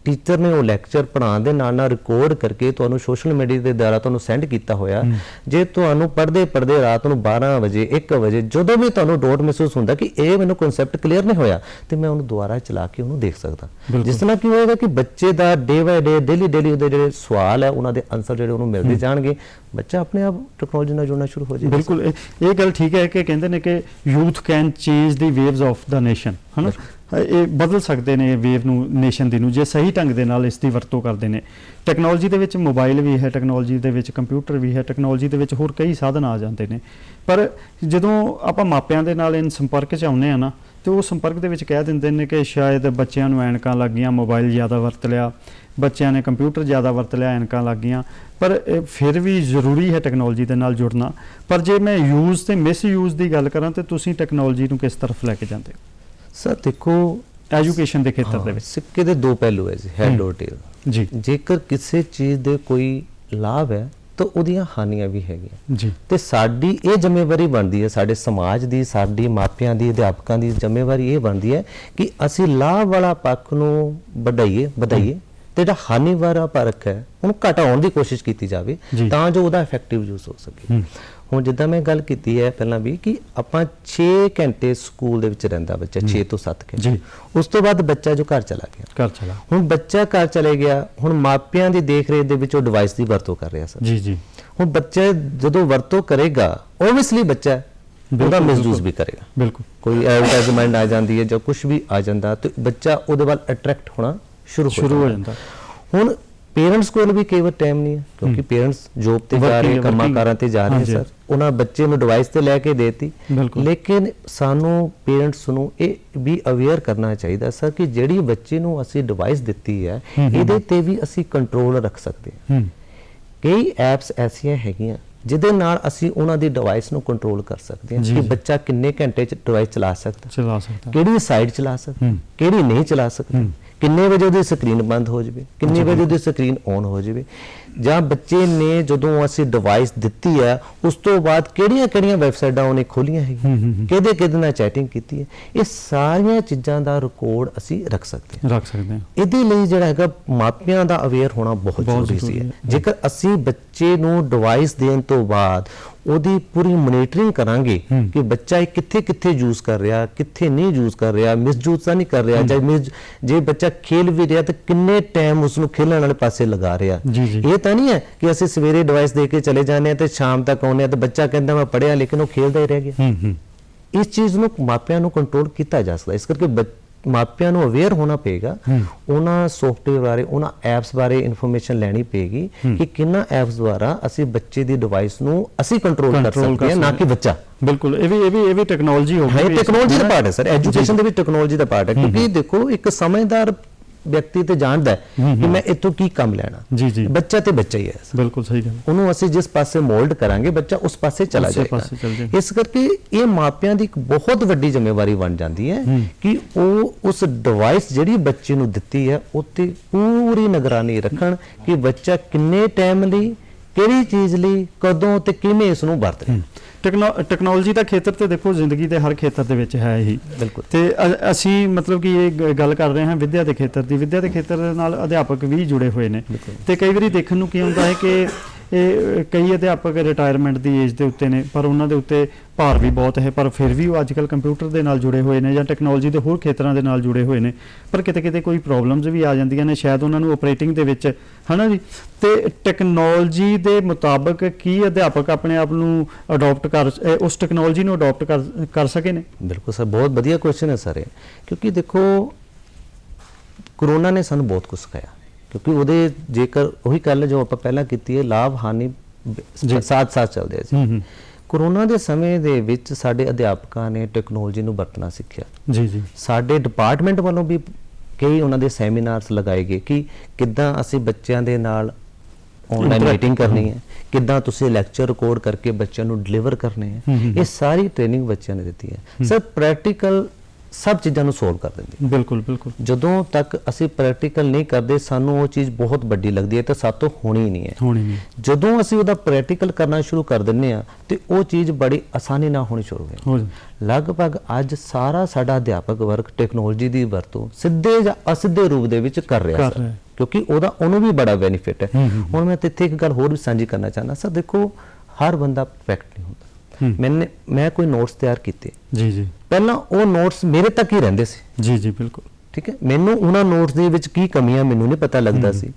ਟੀਚਰ ਨੇ ਉਹ ਲੈਕਚਰ ਪੜ੍ਹਾਉਣ ਦੇ ਨਾਲ ਨਾਲ ਰਿਕਾਰਡ ਕਰਕੇ ਤੁਹਾਨੂੰ ਸੋਸ਼ਲ ਮੀਡੀਆ ਦੇ ਦੁਆਰਾ ਤੁਹਾਨੂੰ ਸੈਂਡ ਕੀਤਾ ਹੋਇਆ, ਜੇ ਤੁਹਾਨੂੰ ਪੜ੍ਹਦੇ ਰਾਤ ਨੂੰ 12 ਵਜੇ 1 ਵਜੇ ਜਦੋਂ ਵੀ ਤੁਹਾਨੂੰ ਡਾਊਟ ਮਹਿਸੂਸ ਹੁੰਦਾ ਕਿ ਇਹ ਮੈਨੂੰ ਕਨਸੈਪਟ ਕਲੀਅਰ ਨਹੀਂ ਹੋਇਆ, ਤੇ ਮੈਂ ਉਹਨੂੰ ਦੁਬਾਰਾ ਚਲਾ ਕੇ ਉਹਨੂੰ ਦੇਖ ਸਕਦਾ। ਜਿਸ ਤਰ੍ਹਾਂ ਕੀ ਹੋਏਗਾ ਕਿ ਬੱਚੇ ਦਾ ਡੇ ਬਾਏ ਡੇ ਡੇਲੀ ਉਹਦੇ ਜਿਹੜੇ ਸਵਾਲ ਹੈ ਉਹਨਾਂ ਦੇ ਆਨਸਰ ਜਿਹੜੇ ਉਹਨੂੰ ਮਿਲਦੇ ਜਾਣਗੇ, ਬੱਚਾ ਆਪਣੇ ਆਪ ਟੈਕਨੋਲੋਜੀ ਨਾਲ ਜੁੜਨਾ ਸ਼ੁਰੂ ਹੋ ਜਾਏਗਾ। ਬਿਲਕੁਲ, ਇਹ ਗੱਲ ਠੀਕ ਹੈ ਕਿ ਕਹਿੰਦੇ ਨੇ ਕਿ youth can change the waves of the nation, ਹਨਾ। ਇਹ ਬਦਲ ਸਕਦੇ ਨੇ ਵੇਵ ਨੂੰ, ਨੇਸ਼ਨ ਦੀ ਨੂੰ, ਜੇ ਸਹੀ ਢੰਗ ਦੇ ਨਾਲ ਇਸ ਦੀ ਵਰਤੋਂ ਕਰਦੇ ਨੇ। ਟੈਕਨੋਲੋਜੀ ਦੇ ਵਿੱਚ ਮੋਬਾਈਲ ਵੀ ਹੈ, ਟੈਕਨੋਲੋਜੀ ਦੇ ਵਿੱਚ ਕੰਪਿਊਟਰ ਵੀ ਹੈ, ਟੈਕਨੋਲੋਜੀ ਦੇ ਵਿੱਚ ਹੋਰ ਕਈ ਸਾਧਨ ਆ ਜਾਂਦੇ ਨੇ। ਪਰ ਜਦੋਂ ਆਪਾਂ ਮਾਪਿਆਂ ਦੇ ਨਾਲ ਇਨ ਸੰਪਰਕ 'ਚ ਆਉਂਦੇ ਆ ਨਾ, ਤੇ ਉਹ ਸੰਪਰਕ ਦੇ ਵਿੱਚ ਕਹਿ ਦਿੰਦੇ ਨੇ ਕਿ ਸ਼ਾਇਦ ਬੱਚਿਆਂ ਨੂੰ ਐਨਕਾਂ ਲੱਗ ਗਈਆਂ, ਮੋਬਾਈਲ ਜ਼ਿਆਦਾ ਵਰਤ ਲਿਆ, ਬੱਚਿਆਂ ਨੇ ਕੰਪਿਊਟਰ ਜ਼ਿਆਦਾ ਵਰਤ ਲਿਆ, ਐਨਕਾਂ ਲੱਗ ਗਈਆਂ। ਪਰ ਫਿਰ ਵੀ ਜ਼ਰੂਰੀ ਹੈ ਟੈਕਨੋਲੋਜੀ ਦੇ ਨਾਲ ਜੁੜਨਾ। ਪਰ ਜੇ ਮੈਂ ਯੂਜ਼ ਤੇ ਮਿਸਯੂਜ਼ ਦੀ ਗੱਲ ਕਰਾਂ, ਤੇ ਤੁਸੀਂ ਟੈਕਨੋਲੋਜੀ ਨੂੰ ਕਿਸ ਤਰਫ ਲੈ ਕੇ ਜਾਂਦੇ ਹੋ? ਸਰ ਦੇਖੋ, ਐਜੂਕੇਸ਼ਨ ਦੇ ਖੇਤਰ ਦੇ ਵਿੱਚ ਸਿੱਕੇ ਦੇ ਦੋ ਪਹਿਲੂ ਹੈ ਜੀ, ਹੈਡ ਔਰ ਟੇਲ ਜੀ। ਜੇਕਰ ਕਿਸੇ ਚੀਜ਼ ਦੇ ਕੋਈ ਲਾਭ ਹੈ ਤਾਂ ਉਹਦੀਆਂ ਹਾਨੀਆਂ ਵੀ ਹੈਗੀਆਂ ਜੀ, ਤੇ ਸਾਡੀ ਇਹ ਜ਼ਿੰਮੇਵਾਰੀ ਬਣਦੀ ਹੈ, ਸਾਡੇ ਸਮਾਜ ਦੀ, ਸਾਡੀ ਮਾਪਿਆਂ ਦੀ, ਅਧਿਆਪਕਾਂ ਦੀ ਜ਼ਿੰਮੇਵਾਰੀ ਇਹ ਬਣਦੀ ਹੈ ਕਿ ਅਸੀਂ ਲਾਭ ਵਾਲਾ ਪੱਖ ਨੂੰ ਵਧਾਈਏ ਤੇ ਜਿਹੜਾ ਹਾਨੀ ਵਾਲਾ ਪੱਖ ਹੈ ਉਹਨੂੰ ਘਟਾਉਣ ਦੀ ਕੋਸ਼ਿਸ਼ ਕੀਤੀ ਜਾਵੇ ਤਾਂ ਜੋ ਉਹਦਾ ਇਫੈਕਟਿਵ ਯੂਜ਼ ਹੋ ਸਕੇ। ਹੁਣ ਜਿੱਦਾਂ ਮੈਂ ਗੱਲ ਕੀਤੀ ਹੈ ਪਹਿਲਾਂ ਵੀ ਕਿ ਆਪਾਂ 6 ਘੰਟੇ ਸਕੂਲ ਦੇ ਵਿੱਚ ਰਹਿੰਦਾ ਬੱਚਾ, 6 ਤੋਂ 7 ਘੰਟੇ, ਉਸ ਤੋਂ ਬਾਅਦ ਬੱਚਾ ਜੋ ਘਰ ਚਲਾ ਗਿਆ, ਹੁਣ ਬੱਚਾ ਘਰ ਚਲੇ ਗਿਆ, ਹੁਣ ਮਾਪਿਆਂ ਦੀ ਦੇਖ ਰੇਖ ਦੇ ਵਿੱਚ ਉਹ ਡਿਵਾਈਸ ਦੀ ਵਰਤੋਂ ਕਰ ਰਿਹਾ ਸਰ। ਜੀ। ਹੁਣ ਬੱਚਾ ਜਦੋਂ ਵਰਤੋਂ ਕਰੇਗਾ, ਓਬਵੀਅਸਲੀ ਬੱਚਾ ਉਹਦਾ ਮਿਸਯੂਜ਼ ਵੀ ਕਰੇਗਾ। ਬਿਲਕੁਲ, ਕੋਈ ਐਡਵਰਟਾਈਜ਼ਮੈਂਟ ਆ ਜਾਂਦੀ ਹੈ ਜਾਂ ਕੁਝ ਵੀ ਆ ਜਾਂਦਾ ਤੇ ਬੱਚਾ ਉਹਦੇ ਵੱਲ ਅਟਰੈਕਟ ਹੋਣਾ ਸ਼ੁਰੂ ਹੋ ਜਾਂਦਾ। ਹੁਣ ਪੇਰੈਂਟਸ ਕੋਲ ਵੀ ਕਈ ਵਾਰ ਟਾਈਮ ਨਹੀਂ ਹੈ, ਕਿਉਂਕਿ ਪੇਰੈਂਟਸ ਜੋਬ ਤੇ ਜਾ ਰਹੇ, ਕੰਮਾਂ ਕਾਰਾਂ ਤੇ ਜਾ ਰਹੇ ਸਰ, ਉਹਨਾਂ ਬੱਚੇ ਨੂੰ ਡਿਵਾਈਸ ਤੇ ਲੈ ਕੇ ਦੇਤੀ। ਲੇਕਿਨ ਸਾਨੂੰ ਪੇਰੈਂਟਸ ਨੂੰ ਇਹ ਵੀ ਅਵੇਅਰ ਕਰਨਾ ਚਾਹੀਦਾ ਸਰ ਕਿ ਜਿਹੜੀ ਬੱਚੇ ਨੂੰ ਅਸੀਂ ਡਿਵਾਈਸ ਦਿੱਤੀ ਹੈ, ਇਹਦੇ ਤੇ ਵੀ ਅਸੀਂ ਕੰਟਰੋਲ ਰੱਖ ਸਕਦੇ ਹਾਂ। ਕਈ ਐਪਸ ਐਸੀਆਂ ਹੈਗੀਆਂ ਜਿਹਦੇ ਨਾਲ ਅਸੀਂ ਉਹਨਾਂ ਦੀ ਡਿਵਾਈਸ ਨੂੰ ਕੰਟਰੋਲ ਕਰ ਸਕਦੇ ਹਾਂ ਕਿ ਬੱਚਾ ਕਿੰਨੇ ਘੰਟੇ ਚ ਡਿਵਾਈਸ ਚਲਾ ਸਕਦਾ, ਕਿਹੜੀ ਸਾਈਡ ਚਲਾ ਸਕਦਾ, ਕਿਹੜੀ ਨਹੀਂ ਚਲਾ ਸਕਦਾ, ਕਿੰਨੇ ਵਜੇ ਉਹਦੀ ਸਕਰੀਨ ਬੰਦ ਹੋ ਜਾਵੇ, ਕਿੰਨੇ ਵਜੇ ਉਹਦੀ ਸਕਰੀਨ ਔਨ ਹੋ ਜਾਵੇ, ਜਾਂ ਬੱਚੇ ਨੇ ਜਦੋਂ ਅਸੀਂ ਡਿਵਾਈਸ ਦਿੱਤੀ ਹੈ ਉਸ ਤੋਂ ਬਾਅਦ ਕਿਹੜੀਆਂ ਵੈਬਸਾਈਟਾਂ ਉਹਨੇ ਖੋਲੀਆਂ ਹੈਗੀਆਂ, ਕਿਹਦੇ ਨਾਲ ਚੈਟਿੰਗ ਕੀਤੀ ਹੈ, ਇਹ ਸਾਰੀਆਂ ਚੀਜ਼ਾਂ ਦਾ ਰਿਕਾਰਡ ਅਸੀਂ ਰੱਖ ਸਕਦੇ ਹਾਂ। ਇਹਦੇ ਲਈ ਜਿਹੜਾ ਹੈਗਾ ਮਾਪਿਆਂ ਦਾ ਅਵੇਅਰ ਹੋਣਾ ਬਹੁਤ ਜ਼ਰੂਰੀ ਸੀ। ਜੇਕਰ ਅਸੀਂ ਬੱਚੇ ਨੂੰ ਡਿਵਾਈਸ ਦੇਣ ਤੋਂ ਬਾਅਦ ਉਹਦੀ ਪੂਰੀ ਮੋਨੀਟਰਿੰਗ ਕਰਾਂਗੇ ਕਿ ਬੱਚਾ ਇਹ ਕਿੱਥੇ ਯੂਜ਼ ਕਰ ਰਿਹਾ, ਕਿੱਥੇ ਨਹੀਂ ਯੂਜ਼ ਕਰ ਰਿਹਾ, ਮਿਸਯੂਜ਼ ਤਾਂ ਨਹੀਂ ਕਰ ਰਿਹਾ, ਜਾਂ ਜੇ ਬੱਚਾ ਖੇਲ ਵੀ ਰਿਹਾ ਤਾਂ ਕਿੰਨੇ ਟਾਈਮ ਉਸ ਨੂੰ ਖੇਲਣ ਵਾਲੇ ਪਾਸੇ ਲਗਾ ਰਿਹਾ। ਇਹ ਤਾਂ ਨਹੀਂ ਹੈ ਕਿ ਅਸੀਂ ਸਵੇਰੇ ਡਿਵਾਈਸ ਦੇ ਕੇ ਚਲੇ ਜਾਂਦੇ ਹਾਂ ਤੇ ਸ਼ਾਮ ਤੱਕ ਆਉਂਦੇ ਹਾਂ ਤੇ ਬੱਚਾ ਕਹਿੰਦਾ ਮੈਂ ਪੜ੍ਹਿਆ ਲੇਕਿਨ ਉਹ ਖੇਲਦਾ ਹੀ ਰਹਿ ਗਿਆ। ਇਸ ਚੀਜ਼ ਨੂੰ ਮਾਪਿਆਂ ਨੂੰ ਕੰਟਰੋਲ ਕੀਤਾ ਜਾ ਸਕਦਾ। ਇਸ ਕਰਕੇ ਮਾਪਿਆਂ ਨੂੰ ਅਵੇਅਰ ਹੋਣਾ ਪਏਗਾ, ਉਹਨਾਂ ਸੌਫਟਵੇਅਰ ਬਾਰੇ, ਉਹਨਾਂ ਐਪਸ ਬਾਰੇ ਇਨਫੋਰਮੇਸ਼ਨ ਲੈਣੀ ਪਏਗੀ ਕਿ ਕਿੰਨਾ ਐਪਸ ਦੁਆਰਾ ਅਸੀਂ ਬੱਚੇ ਦੀ ਡਿਵਾਈਸ ਨੂੰ ਅਸੀਂ ਕੰਟਰੋਲ ਕਰ ਸਕਦੇ ਹਾਂ, ਨਾ ਕਿ ਬੱਚਾ। ਬਿਲਕੁਲ, ਇਹ ਵੀ ਟੈਕਨੋਲੋਜੀ ਹੋ ਗਈ, ਟੈਕਨੋਲੋਜੀ ਦਾ ਪਾਰਟ ਹੈ ਸਰ। ਐਜੂਕੇਸ਼ਨ ਦੇ ਵਿੱਚ ਟੈਕਨੋਲੋਜੀ ਦਾ ਪਾਰਟ ਹੈ, ਕਿਉਂਕਿ ਦੇਖੋ ਇੱਕ ਸਮਝਦਾਰ ਵਿਅਕਤੀ ਤੇ ਜਾਣਦਾ ਕਿ ਮੈਂ ਇੱਥੋਂ ਕੀ ਕੰਮ ਲੈਣਾ। ਬੱਚਾ ਤੇ ਬੱਚਾ ਹੀ ਹੈ। ਬਿਲਕੁਲ ਸਹੀ ਗੱਲ। ਉਹਨੂੰ ਅਸੀਂ ਜਿਸ ਪਾਸੇ ਮੋਲਡ ਕਰਾਂਗੇ ਬੱਚਾ ਉਸ ਪਾਸੇ ਚਲਾ ਜਾਏਗਾ। ਇਸ ਕਰਕੇ ਇਹ ਮਾਪਿਆਂ ਦੀ ਇੱਕ ਬਹੁਤ ਵੱਡੀ ਜ਼ਿੰਮੇਵਾਰੀ ਬਣ ਜਾਂਦੀ ਹੈ ਕਿ ਉਹ ਉਸ ਡਿਵਾਈਸ ਜਿਹੜੀ ਬੱਚੇ ਨੂੰ ਦਿੱਤੀ ਹੈ ਉੱਤੇ ਪੂਰੀ ਨਿਗਰਾਨੀ ਰੱਖਣ ਕਿ ਬੱਚਾ ਕਿੰਨੇ ਟਾਈਮ ਲਈ, ਕਿਹੜੀ ਚੀਜ਼ ਲਈ, ਕਦੋਂ ਤੇ ਕਿਵੇਂ ਇਸ ਨੂੰ ਵਰਤ ਰਿਹਾ। ਟੈਕਨੋਲੋਜੀ ਦਾ ਖੇਤਰ ਤੇ ਦੇਖੋ ਜ਼ਿੰਦਗੀ ਦੇ ਹਰ ਖੇਤਰ ਦੇ ਵਿੱਚ ਹੈ ਹੀ। ਬਿਲਕੁਲ। ਤੇ ਅਸੀਂ ਮਤਲਬ ਕਿ ਇਹ ਗੱਲ ਕਰ ਰਹੇ ਹਾਂ ਵਿੱਦਿਆ ਦੇ ਖੇਤਰ ਦੀ। ਵਿੱਦਿਆ ਦੇ ਖੇਤਰ ਦੇ ਨਾਲ ਅਧਿਆਪਕ ਵੀ ਜੁੜੇ ਹੋਏ ਨੇ ਤੇ ਕਈ ਵਾਰੀ ਦੇਖਣ ਨੂੰ ਕੀ ਹੁੰਦਾ ਹੈ ਕਿ ਇਹ ਕਈ ਅਧਿਆਪਕ ਰਿਟਾਇਰਮੈਂਟ ਦੀ ਏਜ ਦੇ ਉੱਤੇ ਨੇ, ਪਰ ਉਹਨਾਂ ਦੇ ਉੱਤੇ ਭਾਰ ਵੀ ਬਹੁਤ ਹੈ, ਪਰ ਫਿਰ ਵੀ ਉਹ ਅੱਜ ਕੱਲ੍ਹ ਕੰਪਿਊਟਰ ਦੇ ਨਾਲ ਜੁੜੇ ਹੋਏ ਨੇ ਜਾਂ ਟੈਕਨੋਲੋਜੀ ਦੇ ਹੋਰ ਖੇਤਰਾਂ ਦੇ ਨਾਲ ਜੁੜੇ ਹੋਏ ਨੇ, ਪਰ ਕਿਤੇ ਕੋਈ ਪ੍ਰੋਬਲਮਸ ਵੀ ਆ ਜਾਂਦੀਆਂ ਨੇ ਸ਼ਾਇਦ ਉਹਨਾਂ ਨੂੰ ਆਪਰੇਟਿੰਗ ਦੇ ਵਿੱਚ, ਹੈ ਨਾ ਜੀ। ਤੇ ਟੈਕਨੋਲੋਜੀ ਦੇ ਮੁਤਾਬਕ ਕੀ ਅਧਿਆਪਕ ਆਪਣੇ ਆਪ ਨੂੰ ਅਡਾਪਟ ਉਸ ਟੈਕਨੋਲੋਜੀ ਨੂੰ ਅਡਾਪਟ ਕਰ ਸਕੇ ਨੇ? ਬਿਲਕੁਲ ਸਰ, ਬਹੁਤ ਵਧੀਆ ਕੁਐਸਚਨ ਹੈ ਸਰ ਇਹ, ਕਿਉਂਕਿ ਦੇਖੋ ਕਰੋਨਾ ਨੇ ਸਾਨੂੰ ਬਹੁਤ ਕੁਝ ਸਿਖਾਇਆ, ਕਿਉਂਕਿ ਉਹਦੇ ਜੇਕਰ ਉਹੀ ਗੱਲ ਜੋ ਆਪਾਂ ਪਹਿਲਾਂ ਕੀਤੀ ਹੈ, ਲਾਭ ਹਾਨੀ ਸਾਥ ਚੱਲਦੇ ਸੀ। ਕਰੋਨਾ ਦੇ ਸਮੇਂ ਦੇ ਵਿੱਚ ਸਾਡੇ ਅਧਿਆਪਕਾਂ ਨੇ ਟੈਕਨੋਲੋਜੀ ਨੂੰ ਵਰਤਣਾ ਸਿੱਖਿਆ। ਸਾਡੇ ਡਿਪਾਰਟਮੈਂਟ ਵੱਲੋਂ ਵੀ ਕਈ ਉਹਨਾਂ ਦੇ ਸੈਮੀਨਾਰਸ ਲਗਾਏ ਗਏ ਕਿ ਕਿੱਦਾਂ ਅਸੀਂ ਬੱਚਿਆਂ ਦੇ ਨਾਲ ਆਨਲਾਈਨ ਮੀਟਿੰਗ ਕਰਨੀ ਹੈ, ਕਿੱਦਾਂ ਤੁਸੀਂ ਲੈਕਚਰ ਰਿਕਾਰਡ ਕਰਕੇ ਬੱਚਿਆਂ ਨੂੰ ਡਿਲੀਵਰ ਕਰਨੇ ਹੈ। ਇਹ ਸਾਰੀ ਟ੍ਰੇਨਿੰਗ ਬੱਚਿਆਂ ਨੇ ਦਿੱਤੀ ਹੈ ਸਰ। ਪ੍ਰੈਕਟੀਕਲ ਸਭ ਚੀਜ਼ਾਂ ਨੂੰ ਸੋਲਵ ਕਰ ਦਿੰਦੀ। ਬਿਲਕੁਲ। ਜਦੋਂ ਤੱਕ ਅਸੀਂ ਪ੍ਰੈਕਟੀਕਲ ਨਹੀਂ ਕਰਦੇ ਸਾਨੂੰ ਉਹ ਚੀਜ਼ ਬਹੁਤ ਵੱਡੀ ਲੱਗਦੀ ਹੈ ਤੇ ਸਾਤੋਂ ਹੋਣੀ ਨਹੀਂ ਹੈ। ਜਦੋਂ ਅਸੀਂ ਉਹਦਾ ਪ੍ਰੈਕਟੀਕਲ ਕਰਨਾ ਸ਼ੁਰੂ ਕਰ ਦਿੰਦੇ ਆ ਤੇ ਉਹ ਚੀਜ਼ ਬੜੀ ਆਸਾਨੀ ਨਾਲ ਹੋਣੀ ਸ਼ੁਰੂ ਹੋ ਜਾਂਦੀ। ਲਗਭਗ ਅੱਜ ਸਾਰਾ ਸਾਡਾ ਅਧਿਆਪਕ ਵਰਗ ਟੈਕਨੋਲੋਜੀ ਦੀ ਵਰਤੋਂ ਸਿੱਧੇ ਜਾਂ ਅਸਿੱਧੇ ਰੂਪ ਦੇ ਵਿੱਚ ਕਰ ਰਿਹਾ ਹੈ, ਕਿਉਂਕਿ ਉਹਨੂੰ ਵੀ ਬੜਾ ਬੈਨੀਫਿਟ ਹੈ। ਹੁਣ ਮੈਂ ਇੱਥੇ ਇੱਕ ਗੱਲ ਹੋਰ ਵੀ ਸਾਂਝੀ ਕਰਨਾ ਚਾਹੁੰਦਾ ਸਰ। ਦੇਖੋ ਹਰ ਬੰਦਾ ਪਰਫੈਕਟ ਨਹੀਂ ਹੁੰਦਾ। ਮੈਂ ਕੋਈ ਨੋਟਸ ਤਿਆਰ ਕੀਤੇ ਪਹਿਲਾਂ ਉਹ ਨੋਟਸ ਮੇਰੇ ਤੱਕ ਹੀ ਰਹਿੰਦੇ ਸੀ। ਬਿਲਕੁਲ ਠੀਕ ਹੈ। ਮੈਨੂੰ ਉਹਨਾਂ ਨੋਟਸ ਦੇ ਵਿੱਚ ਕੀ ਕਮੀਆਂ ਮੈਨੂੰ ਨਹੀਂ ਪਤਾ ਲੱਗਦਾ ਸੀ,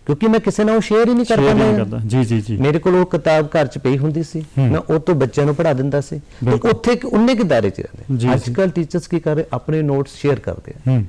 ਕਿਉਂਕਿ ਮੈਂ ਕਿਸੇ ਨਾਲ ਸ਼ੇਅਰ ਹੀ ਨਹੀਂ ਕਰ Share ਨਹੀਂ ਪਾਉਂਦਾ। ਕਰਦਾ। ਜੀ ਜੀ ਜੀ। ਮੇਰੇ ਕੋਲ ਉਹ ਕਿਤਾਬ ਘਰ 'ਚ ਪਈ ਹੁੰਦੀ ਸੀ, ਮੈਂ ਉਹ ਤੋਂ ਬੱਚਿਆਂ ਨੂੰ ਪੜ੍ਹਾ ਦਿੰਦਾ ਸੀ, ਤੇ ਬਿਲਕੁਲ। ਉੱਥੇ ਉਨੇ ਕਿ ਦਾਇਰੇ 'ਚ ਜੀ, ਰਹਿੰਦੇ। ਜੀ। ਅੱਜ ਕੱਲ੍ਹ ਟੀਚਰਸ ਕੀ ਕਰ ਰਹੇ, ਆਪਣੇ ਨੋਟਸ ਸ਼ੇਅਰ ਕਰਦੇ ਆ।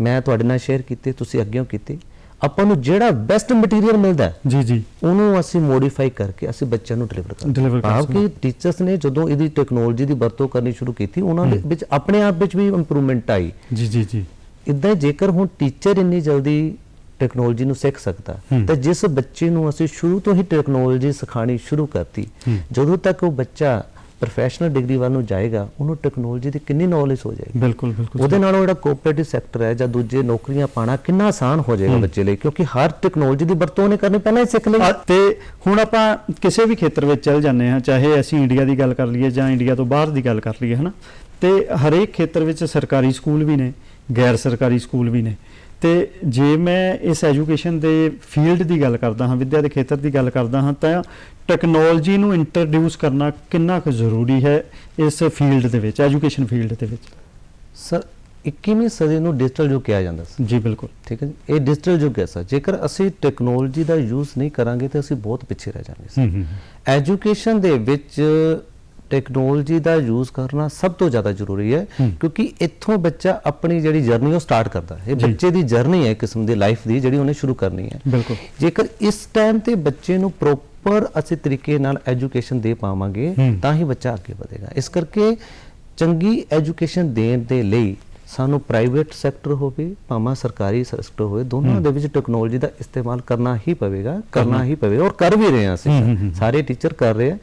ਮੈਂ ਤੁਹਾਡੇ ਨਾਲ ਸ਼ੇਅਰ ਕੀਤੇ, ਤੁਸੀਂ ਅੱਗੇੋਂ ਕੀਤੇ, ਆਪਾਂ ਨੂੰ ਜਿਹੜਾ ਬੈਸਟ ਮਟੀਰੀਅਲ ਮਿਲਦਾ ਹੈ, ਜੀ ਜੀ। ਉਹਨੂੰ ਅਸੀਂ ਮੋਡੀਫਾਈ ਕਰਕੇ ਅਸੀਂ ਬੱਚਿਆਂ ਨੂੰ ਡਿਲੀਵਰ Deliver ਕਰਦੇ ਕਰ ਹਾਂ। ਕਿ ਟੀਚਰਸ ਨੇ ਜਦੋਂ ਇਹਦੀ ਟੈਕਨੋਲੋਜੀ ਦੀ ਵਰਤੋਂ ਕਰਨੀ ਸ਼ੁਰੂ ਕੀਤੀ, ਉਹਨਾਂ ਦੇ ਵਿੱਚ ਆਪਣੇ ਆਪ ਵਿੱਚ ਵੀ ਇੰਪਰੂਵਮੈਂਟ ਆਈ। ਜੀ ਜੀ ਜੀ। ਇਦਾਂ ਜੇਕਰ ਹੁਣ ਟੀਚਰ ਇੰਨੀ ਜਲਦੀ ਟੈਕਨੋਲੋਜੀ ਨੂੰ ਸਿੱਖ ਸਕਦਾ, ਤਾਂ ਜਿਸ ਬੱਚੇ ਨੂੰ ਅਸੀਂ ਸ਼ੁਰੂ ਤੋਂ ਹੀ ਟੈਕਨੋਲੋਜੀ ਸਿਖਾਣੀ ਸ਼ੁਰੂ ਕਰਤੀ, ਜਦੋਂ ਤੱਕ ਉਹ ਬੱਚਾ ਪ੍ਰੋਫੈਸ਼ਨਲ ਡਿਗਰੀ ਵੱਲ ਨੂੰ ਜਾਏਗਾ, ਉਹਨੂੰ ਟੈਕਨੋਲੋਜੀ ਦੀ ਕਿੰਨੀ ਨੌਲੇਜ ਹੋ ਜਾਏਗੀ। ਬਿਲਕੁਲ ਬਿਲਕੁਲ। ਉਹਦੇ ਨਾਲ ਜਿਹੜਾ ਕੋਆਪਰੇਟਿਵ ਸੈਕਟਰ ਹੈ ਜਾਂ ਦੂਜੇ ਨੌਕਰੀਆਂ ਪਾਣਾ ਕਿੰਨਾ ਆਸਾਨ ਹੋ ਜਾਏਗਾ ਬੱਚੇ ਲਈ, ਕਿਉਂਕਿ ਹਰ ਟੈਕਨੋਲੋਜੀ ਦੀ ਵਰਤੋਂ ਉਹਨੇ ਕਰਨੀ ਪਹਿਲਾਂ ਹੀ ਸਿੱਖ ਲਈ। ਤੇ ਹੁਣ ਆਪਾਂ ਕਿਸੇ ਵੀ ਖੇਤਰ ਵਿੱਚ ਚੱਲ ਜਾਂਦੇ ਹਾਂ, ਚਾਹੇ ਅਸੀਂ ਇੰਡੀਆ ਦੀ ਗੱਲ ਕਰ ਲਈਏ ਜਾਂ ਇੰਡੀਆ ਤੋਂ ਬਾਹਰ ਦੀ ਗੱਲ ਕਰ ਲਈਏ, ਹਨਾ, ਤੇ ਹਰੇਕ ਖੇਤਰ ਵਿੱਚ ਸਰਕਾਰੀ ਸਕੂਲ ਵੀ ਨੇ, ਗੈਰ ਸਰਕਾਰੀ ਸਕੂਲ ਵੀ ਨੇ। ਤੇ ਜੇ ਮੈਂ ਇਸ ਐਜੂਕੇਸ਼ਨ ਦੇ ਫੀਲਡ ਦੀ ਗੱਲ ਕਰਦਾ ਹਾਂ, ਵਿੱਦਿਆ ਦੇ ਖੇਤਰ ਦੀ ਗੱਲ ਕਰਦਾ ਹਾਂ, ਤਾਂ ਟੈਕਨੋਲੋਜੀ ਨੂੰ ਇੰਟਰੋਡਿਊਸ ਕਰਨਾ ਕਿੰਨਾ ਕੁ ਜ਼ਰੂਰੀ ਹੈ ਇਸ ਫੀਲਡ ਦੇ ਵਿੱਚ, ਐਜੂਕੇਸ਼ਨ ਫੀਲਡ ਦੇ ਵਿੱਚ? ਸਰ 21ਵੀਂ ਸਦੀ ਨੂੰ ਡਿਜੀਟਲ ਯੁੱਗ ਕਿਹਾ ਜਾਂਦਾ ਸੀ। ਜੀ ਬਿਲਕੁਲ। ਠੀਕ ਹੈ ਜੀ, ਇਹ ਡਿਜੀਟਲ ਯੁੱਗ ਹੈ ਸਰ। ਜੇਕਰ ਅਸੀਂ ਟੈਕਨੋਲੋਜੀ ਦਾ ਯੂਜ਼ ਨਹੀਂ ਕਰਾਂਗੇ ਤਾਂ ਅਸੀਂ ਬਹੁਤ ਪਿੱਛੇ ਰਹਿ ਜਾਵਾਂਗੇ ਸਰ। ਐਜੂਕੇਸ਼ਨ ਦੇ ਵਿੱਚ ਟੈਕਨੋਲੋਜੀ ਦਾ ਯੂਜ਼ ਕਰਨਾ ਸਭ ਤੋਂ ਜ਼ਿਆਦਾ ਜ਼ਰੂਰੀ ਹੈ, ਕਿਉਂਕਿ ਇੱਥੋਂ ਬੱਚਾ ਆਪਣੀ ਜਿਹੜੀ ਜਰਨੀ ਉਹ ਸਟਾਰਟ ਕਰਦਾ ਹੈ। ਇਹ ਬੱਚੇ ਦੀ ਜਰਨੀ ਹੈ, ਕਿਸਮ ਦੀ ਲਾਈਫ ਦੀ, ਜਿਹੜੀ ਉਹਨੇ ਸ਼ੁਰੂ ਕਰਨੀ ਹੈ। ਬਿਲਕੁਲ। ਜੇਕਰ ਇਸ ਟਾਈਮ ਤੇ ਬੱਚੇ ਨੂੰ ਪ੍ਰੋਪਰ ਅਸੀਂ ਤਰੀਕੇ ਨਾਲ ਐਜੂਕੇਸ਼ਨ ਦੇ ਪਾਵਾਂਗੇ, ਤਾਂ ਹੀ ਬੱਚਾ ਅੱਗੇ ਵਧੇਗਾ। ਇਸ ਕਰਕੇ ਚੰਗੀ ਐਜੂਕੇਸ਼ਨ ਦੇਣ ਦੇ ਲਈ ਸਾਨੂੰ ਪ੍ਰਾਈਵੇਟ ਸੈਕਟਰ ਹੋਵੇ ਭਾਵੇਂ ਸਰਕਾਰੀ ਸੈਕਟਰ ਹੋਵੇ, ਦੋਨਾਂ ਦੇ ਵਿੱਚ ਟੈਕਨੋਲੋਜੀ ਦਾ ਇਸਤੇਮਾਲ ਕਰਨਾ ਹੀ ਪਵੇਗਾ ਔਰ ਕਰ ਵੀ ਰਹੇ ਹਾਂ ਅਸੀਂ। ਸਾਰੇ ਟੀਚਰ ਕਰ ਰਹੇ ਆ।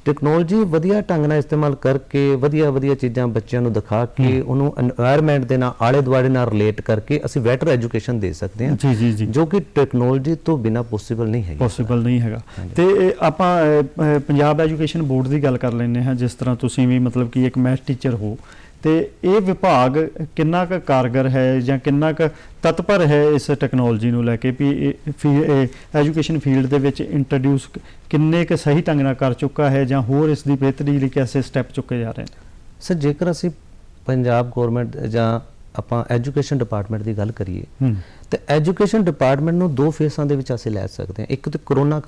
ਟੈਕਨੋਲੋਜੀ ਵਧੀਆ ਢੰਗ ਨਾਲ ਇਸਤੇਮਾਲ ਕਰਕੇ ਵਧੀਆ ਚੀਜ਼ਾਂ ਬੱਚਿਆਂ ਨੂੰ ਦਿਖਾ ਕੇ ਉਹਨੂੰ এনवायरमेंट ਦੇ ਨਾਲ ਆਲੇ ਦੁਆਲੇ ਨਾਲ ਰਿਲੇਟ ਕਰਕੇ ਅਸੀਂ ਬੈਟਰ ਐਜੂਕੇਸ਼ਨ ਦੇ ਸਕਦੇ ਹਾਂ, ਜੀ ਜੀ ਜੀ। ਜੋ ਕਿ ਟੈਕਨੋਲੋਜੀ ਤੋਂ ਬਿਨਾ ਪੋਸੀਬਲ ਨਹੀਂ ਹੈਗਾ। ਪੋਸੀਬਲ ਨਹੀਂ ਹੈਗਾ। ਤੇ ਆਪਾਂ ਪੰਜਾਬ ਐਜੂਕੇਸ਼ਨ ਬੋਰਡ ਦੀ ਗੱਲ ਕਰ ਲੈਂਦੇ ਹਾਂ, ਜਿਸ ਤਰ੍ਹਾਂ ਤੁਸੀਂ ਵੀ ਮਤਲਬ ਕਿ ਇੱਕ ਮੈਥ ਟੀਚਰ ਹੋ, ਤੇ ਇਹ ਵਿਭਾਗ ਕਿੰਨਾ ਕੁ ਕਾਰਗਰ ਹੈ ਜਾਂ ਕਿੰਨਾ ਕੁ ਤਤਪਰ ਹੈ ਇਸ ਟੈਕਨੋਲੋਜੀ ਨੂੰ ਲੈ ਕੇ, ਵੀ ਐਜੂਕੇਸ਼ਨ ਫੀਲਡ ਦੇ ਵਿੱਚ ਇੰਟਰੋਡਿਊਸ ਕਿੰਨੇ ਕੁ ਸਹੀ ਢੰਗ ਨਾਲ ਕਰ ਚੁੱਕਾ ਹੈ, ਜਾਂ ਹੋਰ ਇਸ ਦੀ ਬਿਹਤਰੀ ਲਈ ਕਿਹੜੇ ਸਟੈਪ ਚੁੱਕੇ ਜਾ ਰਹੇ ਨੇ? ਸਰ ਜੇਕਰ ਅਸੀਂ ਪੰਜਾਬ ਗਵਰਨਮੈਂਟ ਜਾਂ ਆਪਾਂ ਐਜੂਕੇਸ਼ਨ ਡਿਪਾਰਟਮੈਂਟ ਦੀ ਗੱਲ ਕਰੀਏ, ਤੇ ਐਜੂਕੇਸ਼ਨ ਡਿਪਾਰਟਮੈਂਟ ਨੂੰ ਦੋ ਫੇਸਾਂ ਦੇ ਵਿੱਚ ਅਸੀਂ ਲੈ ਸਕਦੇ ਹਾਂ। ਇੱਕ ਤੇ ਕਰੋਨਾ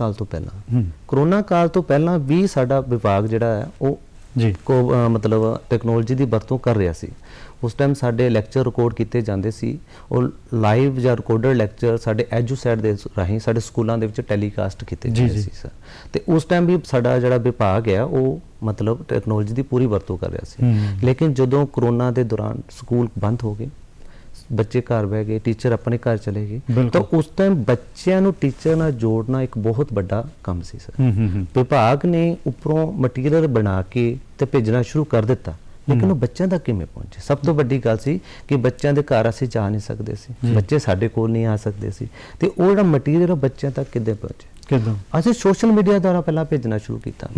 ਕਾਲ ਤੋਂ ਪਹਿਲਾਂ ਵੀ ਸਾਡਾ ਵਿਭਾਗ ਜਿਹੜਾ ਹੈ ਉਹ ਜੀ ਮਤਲਬ ਟੈਕਨੋਲੋਜੀ ਦੀ ਵਰਤੋਂ ਕਰ ਰਿਹਾ ਸੀ। ਉਸ ਟਾਈਮ ਸਾਡੇ ਲੈਕਚਰ ਰਿਕਾਰਡ ਕੀਤੇ ਜਾਂਦੇ ਸੀ, ਉਹ ਲਾਈਵ ਜਾਂ ਰਿਕਾਰਡਡ ਲੈਕਚਰ ਸਾਡੇ ਐਜੂਸੈਟ ਦੇ ਰਾਹੀਂ ਸਾਡੇ ਸਕੂਲਾਂ ਦੇ ਵਿੱਚ ਟੈਲੀਕਾਸਟ ਕੀਤੇ ਜਾਂਦੇ ਸੀ ਸਰ। ਤੇ ਉਸ ਟਾਈਮ ਵੀ ਸਾਡਾ ਜਿਹੜਾ ਵਿਭਾਗ ਹੈ ਉਹ ਮਤਲਬ ਟੈਕਨੋਲੋਜੀ ਦੀ ਪੂਰੀ ਵਰਤੋਂ ਕਰ ਰਿਹਾ ਸੀ। ਲੇਕਿਨ ਜਦੋਂ ਕਰੋਨਾ ਦੇ ਦੌਰਾਨ ਸਕੂਲ ਬੰਦ ਹੋ ਗਏ, ਬੱਚੇ ਘਰ ਬਹਿ ਗਏ, ਟੀਚਰ ਆਪਣੇ ਘਰ ਚਲੇ ਗਏ, ਤਾਂ ਉਸ ਟਾਈਮ ਬੱਚਿਆਂ ਨੂੰ ਟੀਚਰ ਨਾਲ ਜੋੜਨਾ ਇੱਕ ਬਹੁਤ ਵੱਡਾ ਕੰਮ ਸੀ ਸਰ। ਵਿਭਾਗ ਨੇ ਉੱਪਰੋਂ ਮਟੀਰੀਅਲ ਬਣਾ ਕੇ ਤੇ ਭੇਜਣਾ ਸ਼ੁਰੂ ਕਰ ਦਿੱਤਾ, ਲੇਕਿਨ ਉਹ ਬੱਚਿਆਂ ਤੱਕ ਕਿਵੇਂ ਪਹੁੰਚੇ? ਸਭ ਤੋਂ ਵੱਡੀ ਗੱਲ ਸੀ ਕਿ ਬੱਚਿਆਂ ਦੇ ਘਰ ਅਸੀਂ ਜਾ ਨਹੀਂ ਸਕਦੇ ਸੀ, ਬੱਚੇ ਸਾਡੇ ਕੋਲ ਨਹੀਂ ਆ ਸਕਦੇ ਸੀ, ਤੇ ਉਹ ਜਿਹੜਾ ਮਟੀਰੀਅਲ ਬੱਚਿਆਂ ਤੱਕ ਕਿੱਦਾਂ ਪਹੁੰਚੇ? ਅਸੀਂ ਸੋਸ਼ਲ ਮੀਡੀਆ ਦੁਆਰਾ ਪਹਿਲਾਂ ਭੇਜਣਾ ਸ਼ੁਰੂ ਕੀਤਾ,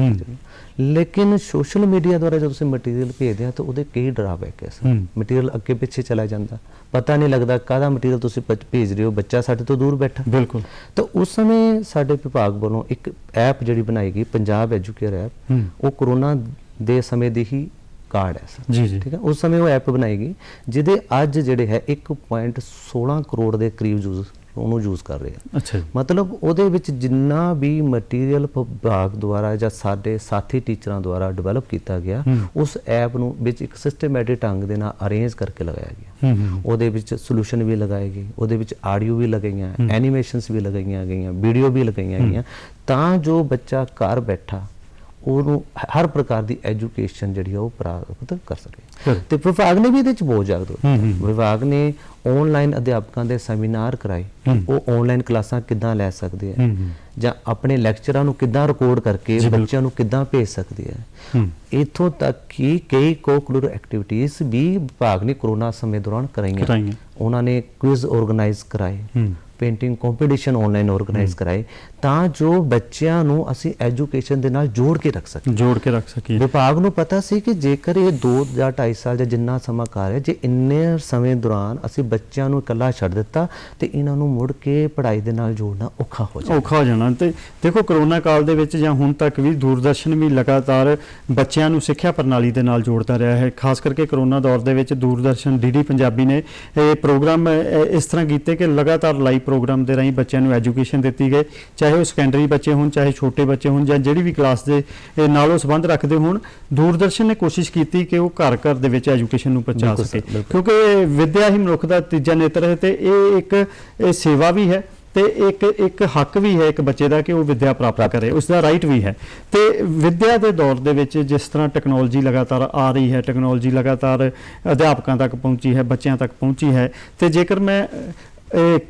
ਲੇਕਿਨ ਸੋਸ਼ਲ ਮੀਡੀਆ ਦੁਆਰਾ ਜਦੋਂ ਤੁਸੀਂ ਮਟੀਰੀਅਲ ਭੇਜਦੇ ਆ ਤਾਂ ਉਹਦੇ ਕਈ ਡਰਾਬੈਕ ਹੈ। ਮਟੀਰੀਅਲ ਅੱਗੇ ਪਿੱਛੇ ਚਲਾ ਜਾਂਦਾ, ਪਤਾ ਨਹੀਂ ਲੱਗਦਾ ਕਾਹਦਾ ਮਟੀਰੀਅਲ ਤੁਸੀਂ ਭੇਜ ਰਹੇ ਹੋ, ਬੱਚਾ ਸਾਡੇ ਤੋਂ ਦੂਰ ਬੈਠਾ। ਬਿਲਕੁਲ। ਤਾਂ ਉਸ ਸਮੇਂ ਸਾਡੇ ਵਿਭਾਗ ਵੱਲੋਂ ਇੱਕ ਐਪ ਜਿਹੜੀ ਬਣਾਈ ਗਈ, ਪੰਜਾਬ ਐਜੂਕੇਅਰ ਐਪ, ਉਹ ਕਰੋਨਾ ਦੇ ਸਮੇਂ ਦੀ ਹੀ ਕਾਰਡ ਹੈ ਸਰ। ਜੀ ਜੀ। ਠੀਕ ਹੈ, ਉਸ ਸਮੇਂ ਉਹ ਐਪ ਬਣਾਈ ਗਈ ਜਿਹਦੇ ਅੱਜ ਜਿਹੜੇ ਹੈ 1.16 ਕਰੋੜ ਦੇ ਕਰੀਬ ਉਹਨੂੰ ਯੂਜ਼ ਕਰ ਰਹੇ ਆ। ਅੱਛਾ। ਮਤਲਬ ਉਹਦੇ ਵਿੱਚ ਜਿੰਨਾ ਵੀ ਮਟੀਰੀਅਲ ਵਿਭਾਗ ਦੁਆਰਾ ਜਾਂ ਸਾਡੇ ਸਾਥੀ ਟੀਚਰਾਂ ਦੁਆਰਾ ਡਿਵੈਲਪ ਕੀਤਾ ਗਿਆ, ਉਸ ਐਪ ਨੂੰ ਵਿੱਚ ਇੱਕ ਸਿਸਟਮੈਟਿਕ ਢੰਗ ਦੇ ਨਾਲ ਅਰੇਂਜ ਕਰਕੇ ਲਗਾਇਆ ਗਿਆ। ਉਹਦੇ ਵਿੱਚ ਸੋਲੂਸ਼ਨ ਵੀ ਲਗਾਏ ਗਏ, ਉਹਦੇ ਵਿੱਚ ਆਡੀਓ ਵੀ ਲਗਾਈਆਂ, ਐਨੀਮੇਸ਼ਨਸ ਵੀ ਲਗਾਈਆਂ ਗਈਆਂ, ਵੀਡੀਓ ਵੀ ਲਗਾਈਆਂ ਗਈਆਂ, ਤਾਂ ਜੋ ਬੱਚਾ ਘਰ ਬੈਠਾ ਉਹਨੂੰ ਹਰ ਪ੍ਰਕਾਰ ਦੀ ਐਜੂਕੇਸ਼ਨ ਜਿਹੜੀ ਆ ਉਹ ਪ੍ਰਾਪਤ ਕਰ ਸਕੇ। ਤੇ ਵਿਭਾਗ ਨੇ ਵੀ ਇਹਦੇ ਚ ਬਹੁਤ ਜਾਗਰੂਕ, ਵਿਭਾਗ ਨੇ ਆਨਲਾਈਨ ਅਧਿਆਪਕਾਂ ਦੇ ਸੈਮੀਨਾਰ ਕਰਾਏ, ਉਹ ਆਨਲਾਈਨ ਕਲਾਸਾਂ ਕਿੱਦਾਂ ਲੈ ਸਕਦੇ ਆ, ਜਾਂ ਆਪਣੇ ਲੈਕਚਰਾਂ ਨੂੰ ਕਿੱਦਾਂ ਰਿਕਾਰਡ ਕਰਕੇ ਬੱਚਿਆਂ ਨੂੰ ਕਿੱਦਾਂ ਭੇਜ ਸਕਦੇ ਆ। ਇੱਥੋਂ ਤੱਕ ਕਿ ਕਈ ਕੋਕੂਲਰ ਐਕਟੀਵਿਟੀਜ਼ ਵੀ ਵਿਭਾਗ ਨੇ ਕਰੋਨਾ ਸਮੇਂ ਦੌਰਾਨ ਕਰਾਈਆਂ। ਉਹਨਾਂ ਨੇ ਕੁਇਜ਼ ਆਰਗੇਨਾਈਜ਼ ਕਰਾਏ, पेंटिंग कंपटीशन ऑनलाइन ऑर्गेनाइज कराए, ਤਾਂ ਜੋ ਬੱਚਿਆਂ ਨੂੰ ਅਸੀਂ ਐਜੂਕੇਸ਼ਨ ਦੇ ਨਾਲ ਜੋੜ ਕੇ ਰੱਖ ਸਕੀਏ। ਵਿਭਾਗ ਨੂੰ ਪਤਾ ਸੀ ਕਿ ਜੇਕਰ ਇਹ 2 ਜਾਂ 2.5 ਸਾਲ ਜਾਂ ਜਿੰਨਾ ਸਮਾਂ ਕਰ ਹੈ, ਜੇ ਇੰਨੇ ਸਮੇਂ ਦੌਰਾਨ ਅਸੀਂ ਬੱਚਿਆਂ ਨੂੰ ਇਕੱਲਾ ਛੱਡ ਦਿੱਤਾ ਤੇ ਇਹਨਾਂ ਨੂੰ ਮੁੜ ਕੇ ਪੜ੍ਹਾਈ ਦੇ ਨਾਲ ਜੋੜਨਾ ਔਖਾ ਹੋ ਜਾਣਾ। ਤੇ ਦੇਖੋ ਕਰੋਨਾ ਕਾਲ ਦੇ ਵਿੱਚ ਜਾਂ ਹੁਣ ਤੱਕ ਵੀ ਦੂਰਦਰਸ਼ਨ ਵੀ ਲਗਾਤਾਰ ਬੱਚਿਆਂ ਨੂੰ ਸਿੱਖਿਆ ਪ੍ਰਣਾਲੀ ਦੇ ਨਾਲ ਜੋੜਦਾ ਰਿਹਾ ਹੈ। ਖਾਸ ਕਰਕੇ ਕਰੋਨਾ ਦੌਰ ਦੇ ਵਿੱਚ ਦੂਰਦਰਸ਼ਨ ਡੀਡੀ ਪੰਜਾਬੀ ਨੇ ਇਹ ਪ੍ਰੋਗਰਾਮ ਇਸ ਤਰ੍ਹਾਂ ਕੀਤੇ ਕਿ ਲਗਾਤਾਰ ਲਾਈਵ ਪ੍ਰੋਗਰਾਮ ਦੇ ਰਾਹੀਂ ਬੱਚਿਆਂ ਨੂੰ ਐਜੂਕੇਸ਼ਨ ਦਿੱਤੀ ਗਈ, ਚਾਹੇ ਉਹ ਸੈਕੰਡਰੀ ਬੱਚੇ ਹੋਣ, ਚਾਹੇ ਛੋਟੇ ਬੱਚੇ ਹੋਣ, ਜਾਂ ਜਿਹੜੀ ਵੀ ਕਲਾਸ ਦੇ ਨਾਲ ਉਹ ਸੰਬੰਧ ਰੱਖਦੇ ਹੋਣ। ਦੂਰਦਰਸ਼ਨ ਨੇ ਕੋਸ਼ਿਸ਼ ਕੀਤੀ ਕਿ ਉਹ ਘਰ ਘਰ ਦੇ ਵਿੱਚ ਐਜੂਕੇਸ਼ਨ ਨੂੰ ਪਹੁੰਚਾ ਸਕੇ, ਕਿਉਂਕਿ ਵਿੱਦਿਆ ਹੀ ਮਨੁੱਖ ਦਾ ਤੀਜਾ ਨੇਤਰ ਹੈ ਤੇ ਇਹ ਇੱਕ ਸੇਵਾ ਵੀ ਹੈ ਤੇ ਇੱਕ ਹੱਕ ਵੀ ਹੈ ਇੱਕ ਬੱਚੇ ਦਾ ਕਿ ਉਹ ਵਿੱਦਿਆ ਪ੍ਰਾਪਤ ਕਰੇ, ਉਸ ਦਾ ਰਾਈਟ ਵੀ ਹੈ। ਤੇ ਵਿੱਦਿਆ ਦੇ ਦੌਰ ਦੇ ਵਿੱਚ ਜਿਸ ਤਰ੍ਹਾਂ ਟੈਕਨੋਲੋਜੀ ਲਗਾਤਾਰ ਆ ਰਹੀ ਹੈ, ਟੈਕਨੋਲੋਜੀ ਲਗਾਤਾਰ ਅਧਿਆਪਕਾਂ ਤੱਕ ਪਹੁੰਚੀ ਹੈ, ਬੱਚਿਆਂ ਤੱਕ ਪਹੁੰਚੀ ਹੈ, ਤੇ ਜੇਕਰ ਮੈਂ